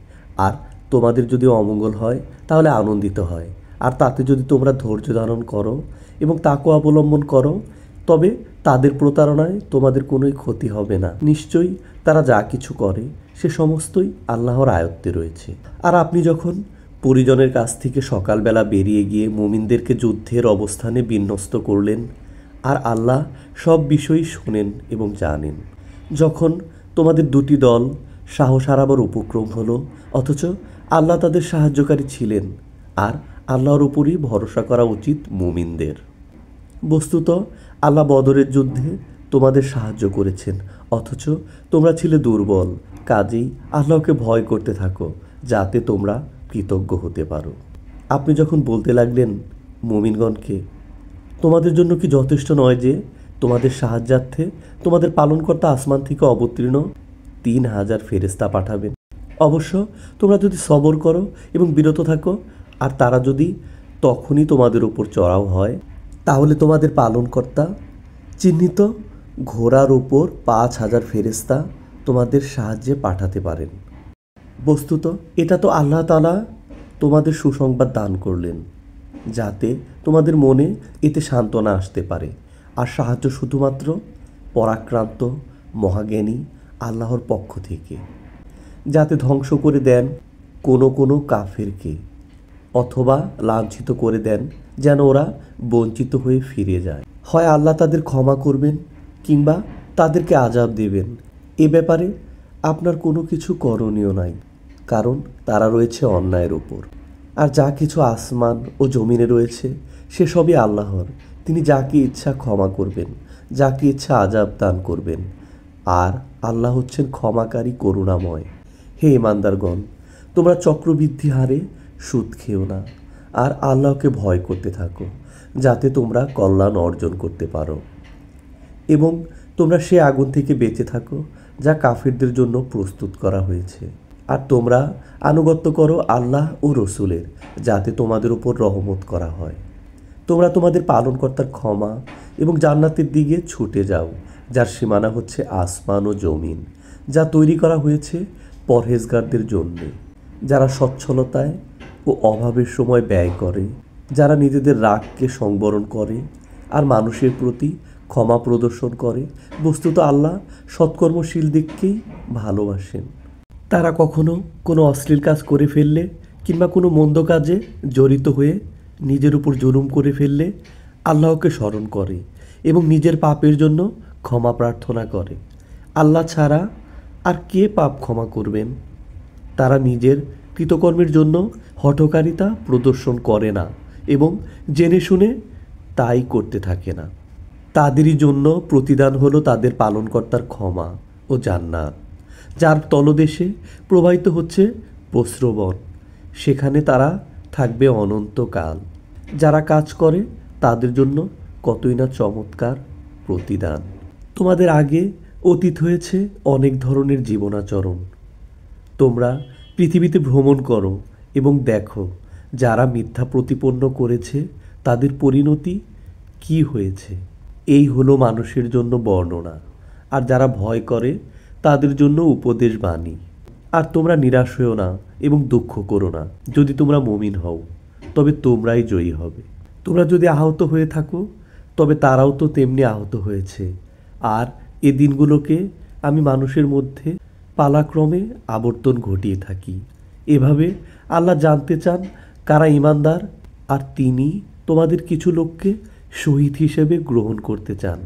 আর তোমাদের যদি অমঙ্গল হয় তাহলে আনন্দিত হয়। আর তাতে যদি তোমরা ধৈর্য ধারণ করো এবং তাকওয়া অবলম্বন করো, তবে তাদের প্রতারণায় তোমাদের কোনোই ক্ষতি হবে না। নিশ্চয়ই তারা যা কিছু করে সে সমস্তই আল্লাহর আয়ত্তে রয়েছে। আর আপনি যখন পরিজনের কাছ থেকে সকালবেলা বেরিয়ে গিয়ে মুমিনদেরকে যুদ্ধের অবস্থানে বিন্যস্ত করলেন, আর আল্লাহ সব বিষয়ই শোনেন এবং জানেন। যখন তোমাদের দুটি দল সাহস হারাবার উপক্রম হলো, অথচ আল্লাহ তাদের সাহায্যকারী ছিলেন, আর আল্লাহর উপরই ভরসা করা উচিত মুমিনদের। বস্তুত আল্লাহ বদরের যুদ্ধে তোমাদের সাহায্য করেছেন, অথচ তোমরা ছিলে দুর্বল। কাজেই আল্লাহকে ভয় করতে থাকো, যাতে তোমরা কৃতজ্ঞ হতে পারো। আপনি যখন বলতে লাগলেন মুমিনগণকে, তোমাদের জন্য কি যথেষ্ট নয় যে তোমাদের সাহায্যার্থে তোমাদের পালনকর্তা আসমান থেকে অবতীর্ণ 3000 ফেরেশতা পাঠাবেন? অবশ্য তোমরা যদি সবর করো এবং বিরত থাকো, আর তারা যদি তখনই তোমাদের উপর চড়াও হয়, তাহলে তোমাদের পালনকর্তা চিহ্নিত ঘোড়ার উপর 5000 ফেরেশতা তোমাদের সাহায্যে পাঠাতে পারেন। বস্তুত এটা তো আল্লাহ তাআলা তোমাদের সুসংবাদ দান করলেন, যাতে তোমাদের মনে এতে সান্ত্বনা আসতে পারে। আর সাহায্য শুধুমাত্র পরাক্রান্ত মহাজ্ঞানী আল্লাহর পক্ষ থেকে, যাতে ধ্বংস করে দেন কোনো কাফেরকে, অথবা লাঞ্ছিত করে দেন যেন ওরা বঞ্চিত হয়ে ফিরে যায়। হয় আল্লাহ তাদের ক্ষমা করবেন কিংবা তাদেরকে আযাব দেবেন। এ ব্যাপারে আপনার কোনো কিছু করণীয় নাই, কারণ তারা রয়েছে অন্যায়ের ওপর। আর যা কিছু আসমান ও জমিনে রয়েছে সেসবই আল্লাহর। তিনি যাকে ইচ্ছা ক্ষমা করবেন, যাকে ইচ্ছা আযাব দান করবেন। আর আল্লাহ হচ্ছেন ক্ষমাকারী, করুণাময়। হে ঈমানদারগণ, তোমরা চক্রবৃদ্ধি হারে সুদ খেও না, আর আল্লাহকে ভয় করতে থাকো, যাতে তোমরা কল্যাণ অর্জন করতে পারো। এবং তোমরা সে আগুন থেকে বেঁচে থাকো যা কাফিরদের জন্য প্রস্তুত করা হয়েছে। আর তোমরা আনুগত্য করো আল্লাহ ও রসুলের, যাতে তোমাদের উপর রহমত করা হয়। তোমরা তোমাদের পালনকর্তার ক্ষমা এবং জান্নাতের দিকে ছুটে যাও, যার সীমানা হচ্ছে আসমান ও জমিন। যা তৈরি করা হয়েছে পরহেজগারদের জন্যে, যারা সচ্ছলতায় ও অভাবের সময় ব্যয় করে, যারা নিজেদের রাগকে সংবরণ করে আর মানুষের প্রতি ক্ষমা প্রদর্শন করে। বস্তুত আল্লাহ সৎকর্মশীল দিককেই ভালোবাসেন। তারা কখনো কোনো অশ্লীল কাজ করে ফেললে কিংবা কোনো মন্দ কাজে জড়িত হয়ে নিজের উপর জুলুম করে ফেললে আল্লাহকে স্মরণ করে এবং নিজের পাপের জন্য ক্ষমা প্রার্থনা করে। আল্লাহ ছাড়া আর কে পাপ ক্ষমা করবেন? তারা নিজের কৃতকর্মের জন্য হঠকারিতা প্রদর্শন করে না এবং জেনে শুনে তাই করতে থাকে না। তাদেরই জন্য প্রতিদান হলো তাদের পালনকর্তার ক্ষমা ও জান্নাত, যার তলদেশে প্রবাহিত হচ্ছে প্রস্রবণ। সেখানে তারা থাকবে অনন্তকাল। যারা কাজ করে তাদের জন্য কতই না চমৎকার প্রতিদান। তোমাদের আগে অতীত হয়েছে অনেক ধরনের জীবনাচরণ। তোমরা পৃথিবীতে ভ্রমণ করো এবং দেখো যারা মিথ্যা প্রতিপন্ন করেছে তাদের পরিণতি কি হয়েছে। এই হলো মানুষের জন্য বর্ণনা, আর যারা ভয় করে তাদের জন্য উপদেশ বাণী। আর তোমরা নিরাশ হও না এবং দুঃখ করো না। যদি তোমরা মুমিন হও তবে তোমরাই জয়ী হবে। তোমরা যদি আহত হয়ে থাকো তবে তারাও তো তেমনি আহত হয়েছে। আর এ দিনগুলোকে আমি মানুষের মধ্যে পালাক্রমে আবর্তন ঘটিয়ে থাকি। এভাবে আল্লাহ জানতে চান কারা ঈমানদার, আর তিনি তোমাদের কিছু লোককে শহীদ হিসেবে গ্রহণ করতে চান।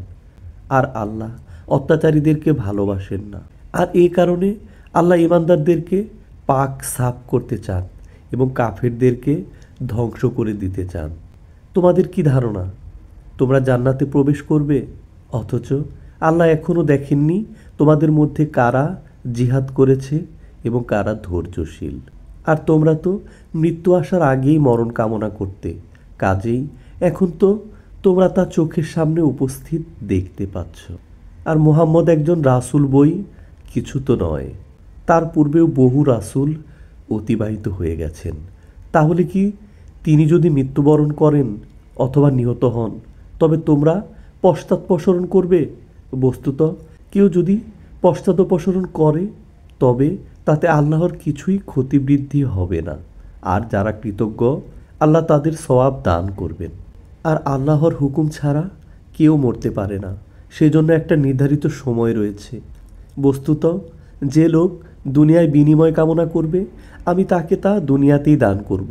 আর আল্লাহ অত্যাচারীদেরকে ভালোবাসেন না। আর এই কারণে আল্লাহ ঈমানদারদেরকে পাক সাফ করতে চান এবং কাফেরদেরকে ধ্বংস করে দিতে চান। তোমাদের কি ধারণা তোমরা জান্নাতে প্রবেশ করবে? অথচ আল্লাহ এখনও দেখেননি তোমাদের মধ্যে কারা জিহাদ করেছে এবং কারা ধৈর্যশীল। আর তোমরা তো মৃত্যু আসার আগেই মরণ কামনা করতে, কাজেই এখন তো তোমরা তা চোখের সামনে উপস্থিত দেখতে পাচ্ছ। আর মুহাম্মদ একজন রাসূল বই কিছু তো নয়, তার পূর্বেও বহু রাসূল অতিবাহিত হয়ে গেছেন। তাহলে কি তিনি যদি মৃত্যুবরণ করেন অথবা নিহত হন তবে তোমরা পশ্চাৎপসরণ করবে? বস্তুত কেউ যদি পশ্চাদপসরণ করে তবে তাতে আল্লাহর কিছুই ক্ষতিবৃদ্ধি হবে না। আর যারা কৃতজ্ঞ আল্লাহ তাদের সওয়াব দান করবেন। আর আল্লাহর হুকুম ছাড়া কেউ মরতে পারে না, সেজন্য একটা নির্ধারিত সময় রয়েছে। বস্তুত যে লোক দুনিয়ায় বিনিময় কামনা করবে আমি তাকে তা দুনিয়াতেই দান করব।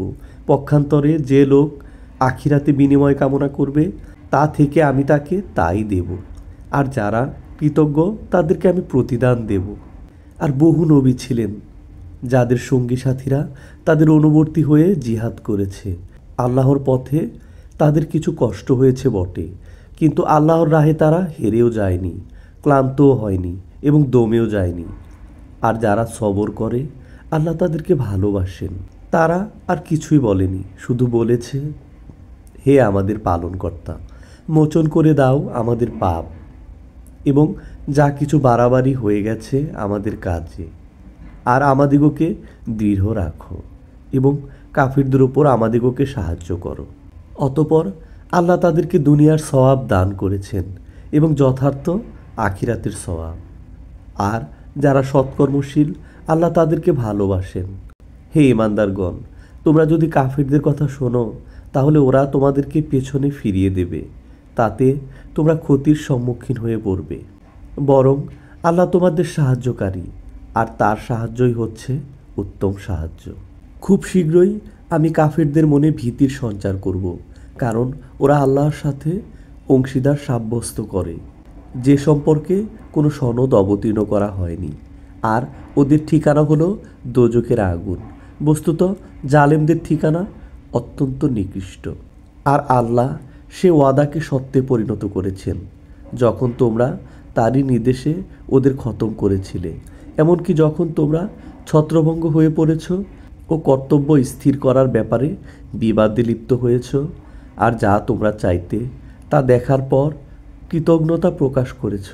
পক্ষান্তরে যে লোক আখিরাতে বিনিময় কামনা করবে তা থেকে আমি তাকে তাই দেব। আর যারা কৃতজ্ঞ তাদেরকে আমি প্রতিদান দেব। আর বহু নবী ছিলেন যাদের সঙ্গী সাথীরা তাদের অনুবর্তী হয়ে জিহাদ করেছে। আল্লাহর পথে তাদের কিছু কষ্ট হয়েছে বটে, কিন্তু আল্লাহর রাহে তারা হেরেও যায়নি, ক্লান্তও হয়নি এবং দমেও যায়নি। আর যারা সবর করে আল্লাহ তাদেরকে ভালোবাসেন। তারা আর কিছুই বলেনি, শুধু বলেছে, হে আমাদের পালনকর্তা, মোচন করে দাও আমাদের পাপ এবং যা কিছু বাড়াবাড়ি হয়ে গেছে আমাদের কাজে, আর আমাদিগকে দৃঢ় রাখো এবং কাফিরদের উপর আমাদিগকে সাহায্য করো। অতপর আল্লাহ তাদেরকে দুনিয়ার সওয়াব দান করেছেন এবং যথার্থ আখিরাতের সওয়াব। আর যারা সৎকর্মশীল আল্লাহ তাদেরকে ভালোবাসেন। হে ঈমানদারগণ, তোমরা যদি কাফিরদের কথা শোনো তাহলে ওরা তোমাদেরকে পেছনে ফিরিয়ে দেবে, তাতে তোমরা ক্ষতির সম্মুখীন হয়ে পড়বে। বরং আল্লাহ তোমাদের সাহায্যকারী, আর তার সাহায্যই হচ্ছে উত্তম সাহায্য। খুব শীঘ্রই আমি কাফিরদের মনে ভীতির সঞ্চার করব, কারণ ওরা আল্লাহর সাথে অংশীদার সাব্যস্ত করে, যে সম্পর্কে কোনো সনদ অবতীর্ণ করা হয়নি। আর ওদের ঠিকানা হলো দোজখের আগুন। বস্তুত জালেমদের ঠিকানা অত্যন্ত নিকৃষ্ট। আর আল্লাহ সে ওয়াদাকে সত্যে পরিণত করেছেন যখন তোমরা তারই নির্দেশে ওদের খতম করেছিলে। এমনকি যখন তোমরা ছত্রভঙ্গ হয়ে পড়েছ ও কর্তব্য স্থির করার ব্যাপারে বিবাদে লিপ্ত হয়েছ, আর যা তোমরা চাইতে তা দেখার পর কৃতজ্ঞতা প্রকাশ করেছ,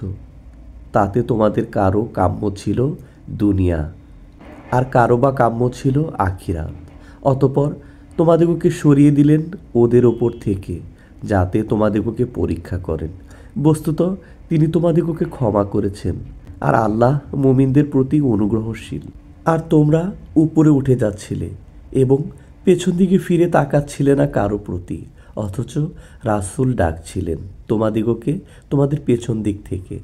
তাতে তোমাদের কারো কাম্য ছিল দুনিয়া আর কারো বা কাম্য ছিল আখিরাত। অতপর তোমাদেরকে সরিয়ে দিলেন ওদের ওপর থেকে, যাতে তোমাদেরকে পরীক্ষা করেন। বস্তুত তিনি তোমাদেরকে ক্ষমা করেছেন আর আল্লাহ মুমিনদের প্রতি অনুগ্রহশীল। আর তোমরা উপরে উঠে যাচ্ছিলে এবং পেছন দিকে ফিরে তাকাচ্ছিলে না কারো প্রতি, অথচ রাসূল ডাকছিলেন তোমাদিগকে তোমাদের পেছন দিক থেকে।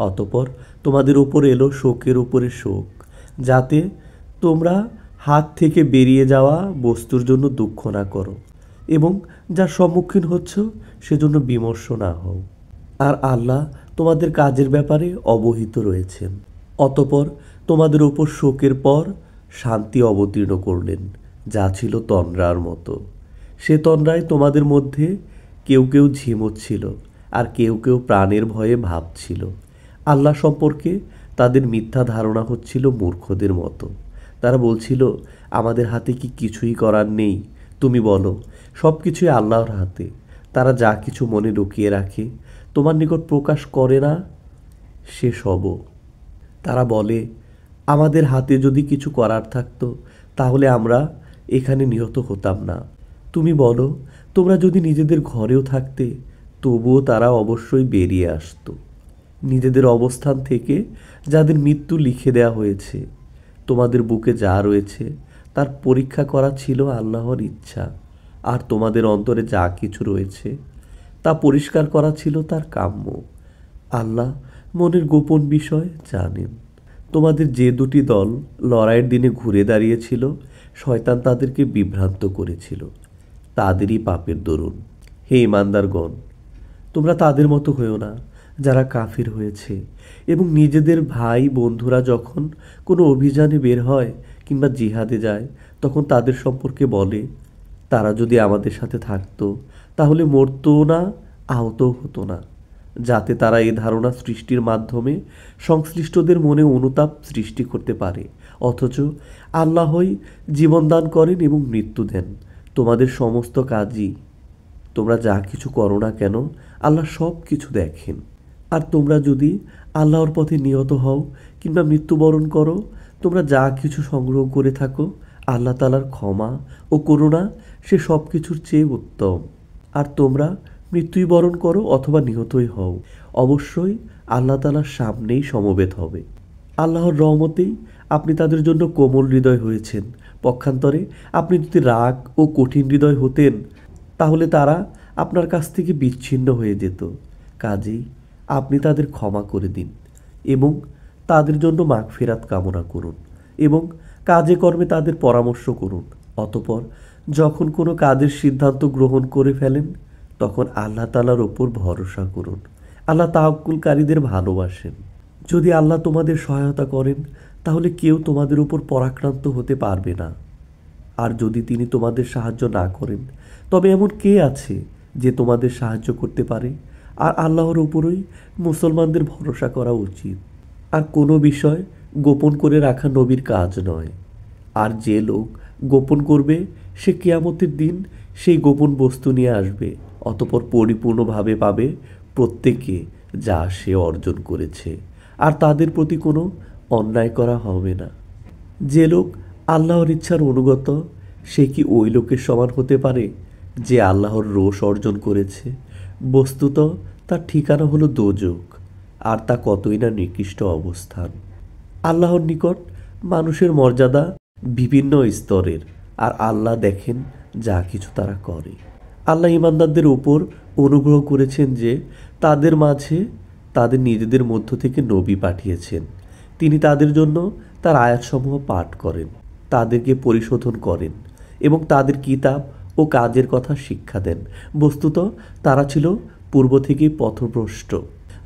অতঃপর তোমাদের ওপর এলো শোকের উপরে শোক, যাতে তোমরা হাত থেকে বেরিয়ে যাওয়া বস্তুর জন্য দুঃখ না করো এবং যার সম্মুখীন হচ্ছ সেজন্য বিমর্ষ না হও। আর আল্লাহ তোমাদের কাজের ব্যাপারে অবহিত রয়েছেন। অতঃপর তোমাদের ওপর শোকের পর শান্তি অবতীর্ণ করলেন, যা ছিল তন্দ্রার মতো। সে তন্দ্রায় তোমাদের মধ্যে কেউ কেউ ঝিমোচ্ছিল আর কেউ কেউ প্রাণের ভয়ে ভাবছিল। আল্লাহ সম্পর্কে তাদের মিথ্যা ধারণা হচ্ছিল মূর্খদের মতো। তারা বলছিল, আমাদের হাতে কি কিছুই করার নেই? তুমি বলো, সব কিছুই আল্লাহর হাতে। তারা যা কিছু মনে লুকিয়ে রাখে তোমার নিকট প্রকাশ করে না সে সবও। তারা বলে, আমাদের হাতে যদি কিছু করার থাকতো তাহলে আমরা এখানে নিহত হতাম না। তুমি বলো, তোমরা যদি নিজেদের ঘরেও থাকতে তবুও তারা অবশ্যই বেরিয়ে আসতো নিজেদের অবস্থান থেকে, যাদের মৃত্যু লিখে দেয়া হয়েছে। তোমাদের বুকে যা রয়েছে তার পরীক্ষা করা ছিল আল্লাহর ইচ্ছা, আর তোমাদের অন্তরে যা কিছু রয়েছে তা পরিষ্কার করা ছিল তার কাম্য। আল্লাহ মনের গোপন বিষয় জানেন। তোমাদের যে দুটি দল লড়াইয়ের দিনে ঘুরে দাঁড়িয়েছিল, শয়তান তাদেরকে বিভ্রান্ত করেছিল, তাদেরই পাপের দরুন। হে ইমানদারগণ, তোমরা তাদের মতো হয়েও না যারা কাফির হয়েছে এবং নিজেদের ভাই বন্ধুরা যখন কোনো অভিযানে বের হয় কিংবা জিহাদে যায় তখন তাদের সম্পর্কে বলে, তারা যদি আমাদের সাথে থাকতো তাহলে মরতো না, আহতও হতো না, যাতে তারা এই ধারণা সৃষ্টির মাধ্যমে সংশ্লিষ্টদের মনে অনুতাপ সৃষ্টি করতে পারে। অথচ আল্লাহই জীবন দান করেন এবং মৃত্যু দেন। তোমাদের সমস্ত কাজই তোমরা যা কিছু করো না কেন আল্লাহ সব কিছু দেখেন। আর তোমরা যদি আল্লাহর পথে নিহত হও কিংবা মৃত্যুবরণ করো, তোমরা যা কিছু সংগ্রহ করে থাকো আল্লাহ তাআলার ক্ষমা ও করুণা সে সব কিছুর চেয়ে উত্তম। আর তোমরা মৃত্যুই বরণ করো অথবা নিহতই হও, অবশ্যই আল্লাহ তাআলার সামনেই সমবেত হবে। আল্লাহর রহমতেই আপনি তাদের জন্য কোমল হৃদয় হয়েছেন। পক্ষান্তরে আপনি যদি রাগ ও কঠিন হৃদয় হতেন তাহলে তারা আপনার কাছ থেকে বিচ্ছিন্ন হয়ে যেত। কাজেই আপনি তাদের ক্ষমা করে দিন এবং তাদের জন্য মাগফিরাত কামনা করুন এবং কাজে কর্মে তাদের পরামর্শ করুন। অতঃপর যখন কোনো কাজের সিদ্ধান্ত গ্রহণ করে ফেলেন তখন আল্লাহ তাআলার ওপর ভরসা করুন। আল্লাহ তাওয়াক্কুলকারীদের ভালোবাসেন। যদি আল্লাহ তোমাদের সহায়তা করেন তাহলে কেউ তোমাদের উপর পরাক্রান্ত হতে পারবে না, আর যদি তিনি তোমাদের সাহায্য না করেন তবে এমন কে আছে যে তোমাদের সাহায্য করতে পারে? আর আল্লাহর উপরই মুসলমানদের ভরসা করা উচিত। আর কোনো বিষয় গোপন করে রাখা নবীর কাজ নয়। আর যে লোক গোপন করবে সে কিয়ামতের দিন সেই গোপন বস্তু নিয়ে আসবে, অতঃপর পরিপূর্ণভাবে পাবে প্রত্যেকে যা সে অর্জন করেছে, আর তাদের প্রতি কোনো অন্যায় করা হবে না। যে লোক আল্লাহর ইচ্ছার অনুগত সে কি ওই লোকের সমান হতে পারে যে আল্লাহর রোষ অর্জন করেছে? বস্তুত তার ঠিকানা হলো দোজখ, আর তা কতই না নিকৃষ্ট অবস্থান। আল্লাহর নিকট মানুষের মর্যাদা বিভিন্ন স্তরের, আর আল্লাহ দেখেন যা কিছু তারা করে। আল্লাহ ইমানদারদের উপর অনুগ্রহ করেছেন যে তাদের মাঝে তাদের নিজেদের মধ্য থেকে নবী পাঠিয়েছেন। তিনি তাদের জন্য তার আয়াতসমূহ পাঠ করেন, তাদেরকে পরিশোধন করেন এবং তাদের কিতাব ও কাজের কথা শিক্ষা দেন। বস্তুত তারা ছিল পূর্ব থেকেই পথভ্রষ্ট।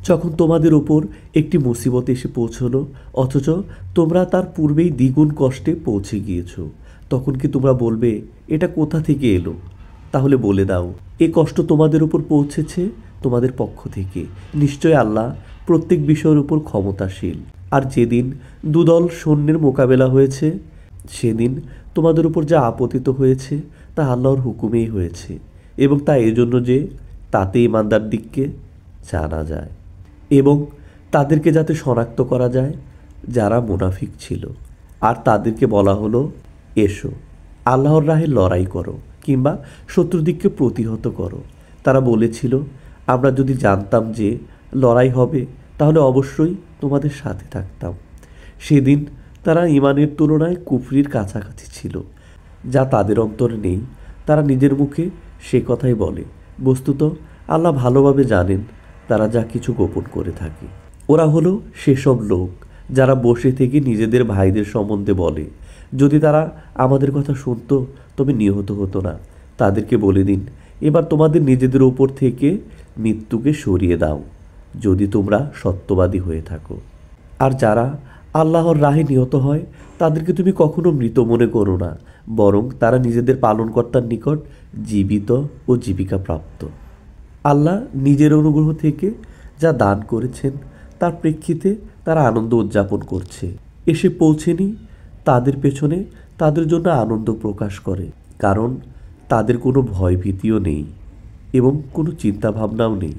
যখন তোমাদের উপর একটি মুসিবত এসে পৌঁছল অথচ তোমরা তার পূর্বেই দ্বিগুণ কষ্টে পৌঁছে গিয়েছ, তখন কি তোমরা বলবে এটা কোথা থেকে এলো? তাহলে বলে দাও, এ কষ্ট তোমাদের উপর পৌঁছেছে তোমাদের পক্ষ থেকে। নিশ্চয় আল্লাহ প্রত্যেক বিষয়ের উপর ক্ষমতাশীল। আর যেদিন দুদল সৈন্যের মোকাবেলা হয়েছে সেদিন তোমাদের উপর যা আপতিত হয়েছে তা আল্লাহর হুকুমেই হয়েছে, এবং তা এজন্য যে তাতে ইমানদার দিককে জানা যায় এবং তাদেরকে যাতে শনাক্ত করা যায় যারা মুনাফিক ছিল। আর তাদেরকে বলা হলো, এসো আল্লাহর রাহে লড়াই করো কিংবা শত্রুদিককে প্রতিহত করো। তারা বলেছিল, আমরা যদি জানতাম যে লড়াই হবে তাহলে অবশ্যই তোমাদের সাথে থাকতাম। সেদিন তারা ঈমানের তুলনায় কুফরির কাছাকাছি ছিল, যা তাদের অন্তরে নেই। তারা নিজের মুখে সে কথাই বলে, বস্তুত আল্লাহ ভালোভাবে জানেন তারা যা কিছু গোপন করে থাকে। ওরা হলো সেসব লোক যারা বসে থেকে নিজেদের ভাইদের সম্বন্ধে বলে, যদি তারা আমাদের কথা শুনতো তবে নিহত হতো না। তাদেরকে বলে দিন, এবার তোমাদের নিজেদের ওপর থেকে মৃত্যুকে সরিয়ে দাও, যদি তোমরা সত্যবাদী হয়ে থাকো। আর যারা আল্লাহর রাহে নিহত হয় তাদেরকে তুমি কখনো মৃত মনে করো না, বরং তারা নিজেদের পালনকর্তার নিকট জীবিত ও জীবিকা প্রাপ্ত। আল্লাহ নিজের অনুগ্রহ থেকে যা দান করেছেন তার প্রেক্ষিতে তারা আনন্দ উদযাপন করছে। এসে পৌঁছেনি তাদের পেছনে তাদের জন্য আনন্দ প্রকাশ করে, কারণ তাদের কোনো ভয়ভীতিও নেই এবং কোনো চিন্তাভাবনাও নেই।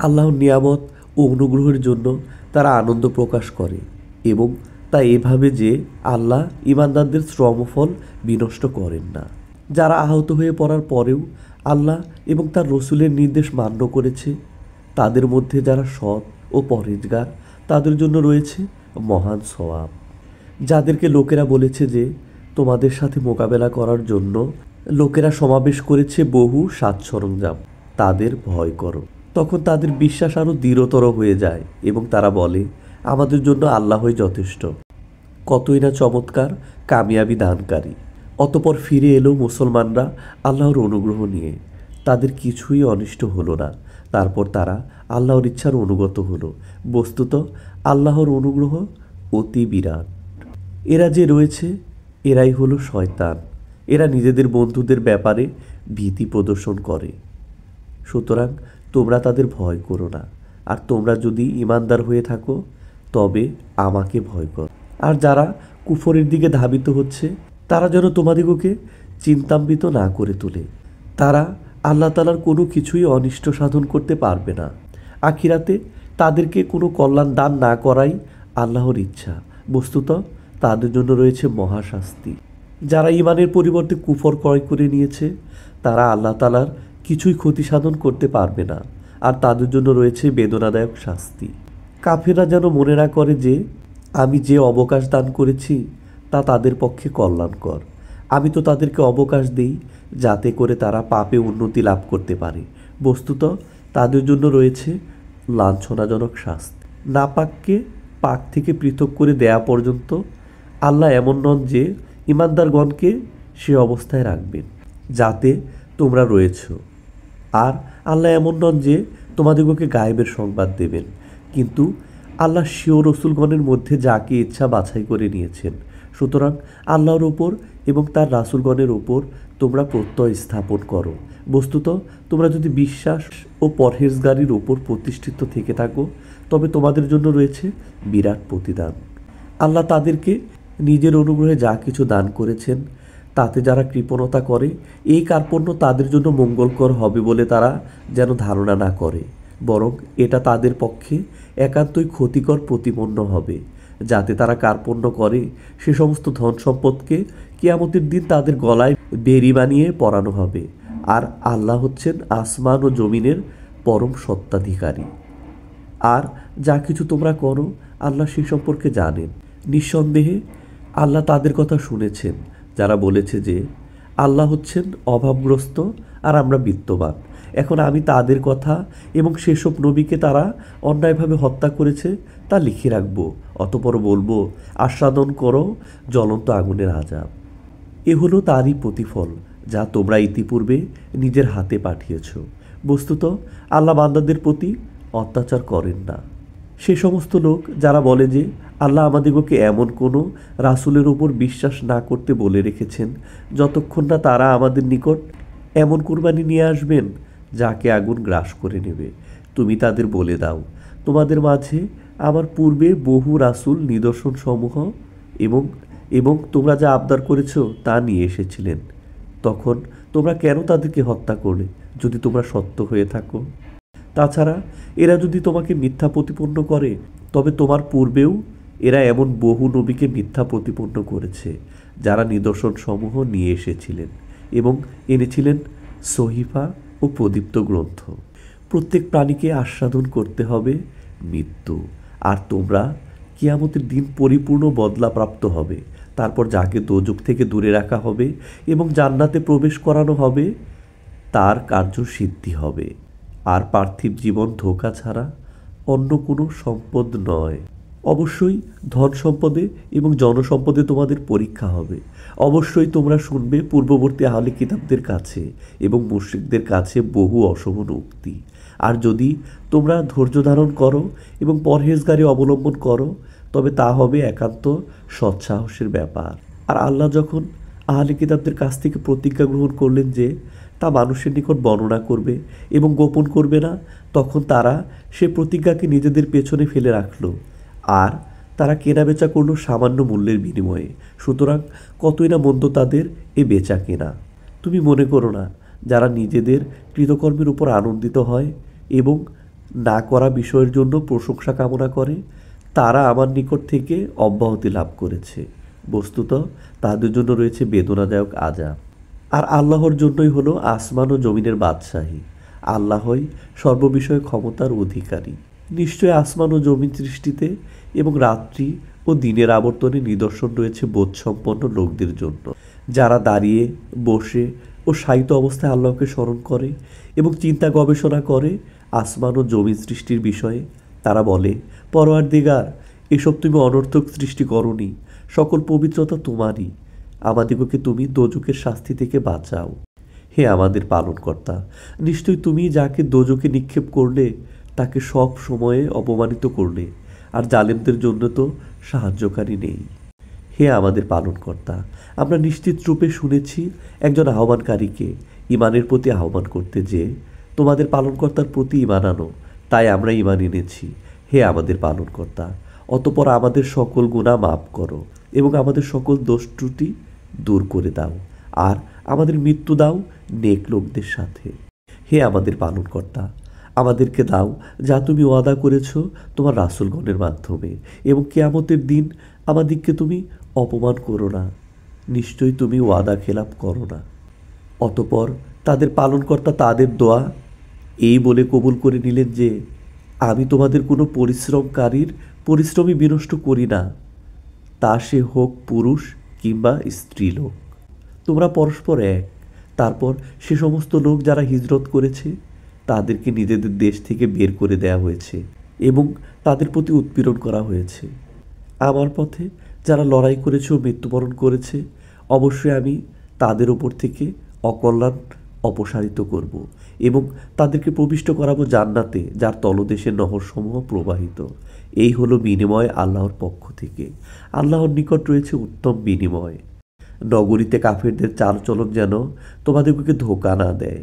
আল্লাহর নিয়ামত ও অনুগ্রহের জন্য তারা আনন্দ প্রকাশ করে এবং তা এভাবে যে আল্লাহ ঈমানদারদের শ্রমফল বিনষ্ট করেন না। যারা আহত হয়ে পড়ার পরেও আল্লাহ এবং তার রসুলের নির্দেশ মান্য করেছে, তাদের মধ্যে যারা সৎ ও পরহেজগার, তাদের জন্য রয়েছে মহান সওয়াব। যাদেরকে লোকেরা বলেছে যে তোমাদের সাথে মোকাবেলা করার জন্য লোকেরা সমাবেশ করেছে বহু সাজ সরঞ্জাম, তাদের ভয় করো। তখন তাদের বিশ্বাস আরও দৃঢ়তর হয়ে যায় এবং তারা বলে, আমাদের জন্য আল্লাহই যথেষ্ট। কতই না চমৎকার কামিয়াবি দানকারী। অতপর ফিরে এলো মুসলমানরা আল্লাহর অনুগ্রহ নিয়ে। তাদের কিছুই অনিষ্ট হলো না। তারপর তারা আল্লাহর ইচ্ছার অনুগত হলো। বস্তুত আল্লাহর অনুগ্রহ অতি বিরাট। এরা যে রয়েছে এরাই হলো শয়তান। এরা নিজেদের বন্ধুদের ব্যাপারে ভীতি প্রদর্শন করে। সুতরাং তোমরা তাদের ভয় করো না, আর তোমরা যদি ঈমানদার হয়ে থাকো তবে আমাকে ভয় কর। আর যারা কুফরের দিকে ধাবিত হচ্ছে তারা যেন তোমাদিগকে চিন্তান্বিত না করে তোলে। তারা আল্লাহ তাআলার কোনো কিছুই অনিষ্ট সাধন করতে পারবে না। আখিরাতে তাদেরকে কোনো কল্যাণ দান না করাই আল্লাহর ইচ্ছা। বস্তুত তাদের জন্য রয়েছে মহাশাস্তি। যারা ঈমানের পরিবর্তে কুফর ক্রয় করে নিয়েছে তারা আল্লাহ তাআলার কিছুই ক্ষতি সাধন করতে পারবে না, আর তাদের জন্য রয়েছে বেদনাদায়ক শাস্তি। কাফেররা যেন মনে না করে যে আমি যে অবকাশ দান করেছি তা তাদের পক্ষে কল্যাণকর। আমি তো তাদেরকে অবকাশ দিই যাতে করে তারা পাপে উন্নতি লাভ করতে পারে। বস্তুত তাদের জন্য রয়েছে লাঞ্ছনাজনক শাস্তি। নাপাককে পাক থেকে পৃথক করে দেয়া পর্যন্ত আল্লাহ এমন নন যে ঈমানদারগণকে সে অবস্থায় রাখবেন যাতে তোমরা রয়েছ। আর আল্লাহ এমন নন যে তোমাদিগকে গায়েবের সংবাদ দেবেন, কিন্তু আল্লাহ স্বীয় রসুলগণের মধ্যে যাকে ইচ্ছা বাছাই করে নিয়েছেন। সুতরাং আল্লাহর ওপর এবং তার রাসূলগণের ওপর তোমরা প্রত্যয় স্থাপন করো। বস্তুত তোমরা যদি বিশ্বাস ও পরহেজগারির ওপর প্রতিষ্ঠিত থেকে থাকো তবে তোমাদের জন্য রয়েছে বিরাট প্রতিদান। আল্লাহ তাদেরকে নিজের অনুগ্রহে যা কিছু দান করেছেন তাতে যারা কৃপণতা করে এই কার্পণ্য তাদের জন্য মঙ্গলকর হবে বলে তারা যেন ধারণা না করে, বরং এটা তাদের পক্ষে একান্তই ক্ষতিকর প্রতিপন্ন হবে। যাতে তারা কার্পণ্য করে সে সমস্ত ধন সম্পদকে কিয়ামতের দিন তাদের গলায় বেড়ি বানিয়ে পরানো হবে। আর আল্লাহ হচ্ছেন আসমান ও জমিনের পরম সত্ত্বাধিকারী। আর যা কিছু তোমরা করো আল্লাহ সে সম্পর্কে জানেন। নিঃসন্দেহে আল্লাহ তাদের কথা শুনেছেন যারা বলেছে যে আল্লাহ হচ্ছেন অভাবগ্রস্ত আর আমরা বিত্তবান। এখন আমি তাদের কথা এবং সেসব নবীকে তারা অন্যায়ভাবে হত্যা করেছে তা লিখে রাখব, অতপর বলবো আস্বাদন করো জ্বলন্ত আগুনের আযাব। এ হলো তারই প্রতিফল যা তোমরা ইতিপূর্বে নিজের হাতে পাঠিয়েছ। বস্তুত আল্লাহ বান্দাদের প্রতি অত্যাচার করেন না। সে সমস্ত লোক যারা বলে যে আল্লাহ আমাদিগকে এমন কোনো রাসূলের ওপর বিশ্বাস না করতে বলে রেখেছেন যতক্ষণ না তারা আমাদের নিকট এমন কুরবানি নিয়ে আসবেন যাকে আগুন গ্রাস করে নেবে। তুমি তাদের বলে দাও, তোমাদের মাঝে আমার পূর্বে বহু রাসূল নিদর্শনসমূহ এবং তোমরা যা আবদার করেছ তা নিয়ে এসেছিলেন। তখন তোমরা কেন তাদেরকে হত্যা করলে যদি তোমরা সত্য হয়ে থাকো? তাছাড়া এরা যদি তোমাকে মিথ্যা প্রতিপন্ন করে তবে তোমার পূর্বেও এরা এমন বহু নবীকে মিথ্যা প্রতিপন্ন করেছে যারা নিদর্শনসমূহ নিয়ে এসেছিলেন এবং এনেছিলেন সহিফা ও প্রদীপ্ত গ্রন্থ। প্রত্যেক প্রাণীকে আস্বাদন করতে হবে মৃত্যু, আর তোমরা কিয়ামতের দিন পরিপূর্ণ বদলাপ্রাপ্ত হবে। তারপর যাকে দোজক থেকে দূরে রাখা হবে এবং জান্নাতে প্রবেশ করানো হবে তার কার্য সিদ্ধি হবে। আর পার্থিব জীবন ধোঁকা ছাড়া অন্য কোনো সম্পদ নয়। অবশ্যই ধন সম্পদে এবং জনসম্পদে তোমাদের পরীক্ষা হবে। অবশ্যই তোমরা শুনবে পূর্ববর্তী আহলে কিতাবদের কাছে এবং মুশরিকদের কাছে বহু অশোভন উক্তি। আর যদি তোমরা ধৈর্য ধারণ করো এবং পরহেজগারি অবলম্বন করো তবে তা হবে একান্ত সৎসাহসের ব্যাপার। আর আল্লাহ যখন আহলে কিতাবদের কাছ থেকে প্রতিজ্ঞা গ্রহণ করলেন যে তা মানুষের নিকট বর্ণনা করবে এবং গোপন করবে না, তখন তারা সে প্রতিজ্ঞাকে নিজেদের পেছনে ফেলে রাখল আর তারা কেনাবেচা করল সামান্য মূল্যের বিনিময়ে। সুতরাং কতই না মন্দ তাদের এ বেচা কেনা। তুমি মনে করো না যারা নিজেদের কৃতকর্মের উপর আনন্দিত হয় এবং না করা বিষয়ের জন্য প্রশংসা কামনা করে তারা আমার নিকট থেকে অব্যাহতি লাভ করেছে। বস্তুত তাদের জন্য রয়েছে বেদনাদায়ক আযাব। আর আল্লাহর জন্যই হলো আসমান ও জমিনের বাদশাহী। আল্লাহই সর্ববিষয়ে ক্ষমতার অধিকারী। নিশ্চয় আসমান ও জমিন সৃষ্টিতে এবং রাত্রি ও দিনের আবর্তনে নিদর্শন রয়েছে বোধসম্পন্ন লোকদের জন্য, যারা দাঁড়িয়ে বসে ও শায়িত অবস্থায় আল্লাহকে স্মরণ করে এবং চিন্তা গবেষণা করে আসমান ও জমিন সৃষ্টির বিষয়ে। তারা বলে, পরওয়ারদিগার, এসব তুমি অনর্থক সৃষ্টি করনি, সকল পবিত্রতা তোমারই। আমাদিগকে তুমি দোজকের শাস্তি থেকে বাঁচাও। হে আমাদের পালনকর্তা, নিশ্চয়ই তুমি যাকে দোজকে নিক্ষেপ করলে তাকে সব সময়ে অপমানিত করলে, আর জালেমদের জন্য তো সাহায্যকারী নেই। হে আমাদের পালনকর্তা, আমরা নিশ্চিত রূপে শুনেছি একজন আহ্বানকারীকে ইমানের প্রতি আহ্বান করতে, যে তোমাদের পালনকর্তার প্রতি ইমান আনো, তাই আমরা ইমান এনেছি। হে আমাদের পালনকর্তা, অতঃপর আমাদের সকল গুনাহ মাফ করো এবং আমাদের সকল দোষ ত্রুটি দূর করে দাও, আর আমাদের মৃত্যু দাও নেক লোকদের সাথে। হে আমাদের পালনকর্তা, আমাদেরকে দাও যা তুমি ওয়াদা করেছ তোমার রাসূলগণের মাধ্যমে, এবং কিয়ামতের দিন আমাদিগকে তুমি অপমান করো না। নিশ্চয়ই তুমি ওয়াদা খেলাপ করো না। অতঃপর তাদের পালনকর্তা তাদের দোয়া এই বলে কবুল করে নিলেন যে, আমি তোমাদের কোনো পরিশ্রমকারীর পরিশ্রমই বিনষ্ট করি না, তা সে হোক পুরুষ কিংবা স্ত্রীলোক। তোমরা পরস্পর এক। তারপর সে সমস্ত লোক যারা হিজরত করেছে তাদেরকে নিজেদের দেশ থেকে বের করে দেয়া হয়েছে এবং তাদের প্রতি উৎপীড়ন করা হয়েছে। আমার পথে যারা লড়াই করেছে ও মৃত্যুবরণ করেছে, অবশ্যই আমি তাদের ওপর থেকে অকল্যাণ অপসারিত করব এবং তাদেরকে প্রবিষ্ট করাবো জান্নাতে, যার তলদেশে নহরসমূহ প্রবাহিত। এই হলো বিনিময় আল্লাহর পক্ষ থেকে। আল্লাহর নিকট রয়েছে উত্তম বিনিময়। নগরীতে কাফেরদের চালচলন যেন তোমাদেরকে ধোঁকা না দেয়।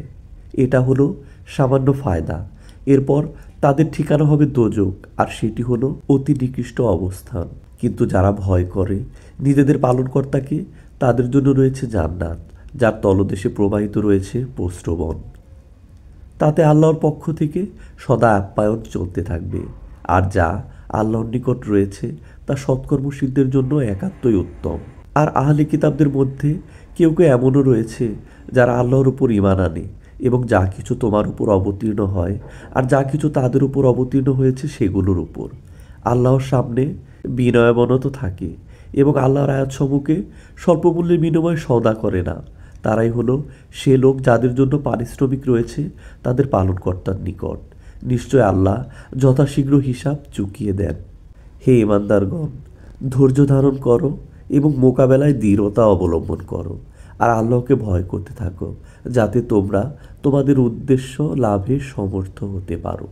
এটা হলো সামান্য ফায়দা। এরপর তাদের ঠিকানা হবে দোজক, আর সেটি হলো অতি নিকৃষ্ট অবস্থান। কিন্তু যারা ভয় করে নিজেদের পালনকর্তাকে, তাদের জন্য রয়েছে জান্নাত, যার তলদেশে প্রবাহিত রয়েছে প্রস্রবণ। তাতে আল্লাহর পক্ষ থেকে সদা আপ্যায়ন চলতে থাকবে। আর যা আল্লাহর নিকট রয়েছে তা সৎকর্মশীলদের জন্য একান্তই উত্তম। আর আহলে কিতাবদের মধ্যে কেউ কেউ এমনও রয়েছে যারা আল্লাহর উপর ঈমান আনে এবং যা কিছু তোমার উপর অবতীর্ণ হয় আর যা কিছু তাদের উপর অবতীর্ণ হয়েছে সেগুলোর উপর আল্লাহর সামনে বিনয়াবনত থাকে এবং আল্লাহর আয়াতসমূহকে স্বল্পমূল্যের বিনিময়ে সওদা করে না। তারাই হলো সে লোক যাদের জন্য পারিশ্রমিক রয়েছে তাদের পালনকর্তার নিকট। নিশ্চয় আল্লাহ যথাশীঘ্র হিসাব চুকিয়ে দেন। হে ঈমানদারগণ, ধৈর্য ধারণ করো এবং মোকাবেলায় দৃঢ়তা অবলম্বন করো, আর আল্লাহকে ভয় করতে থাকো, যাতে তোমরা তোমাদের উদ্দেশ্য লাভে সমর্থ হতে পারো।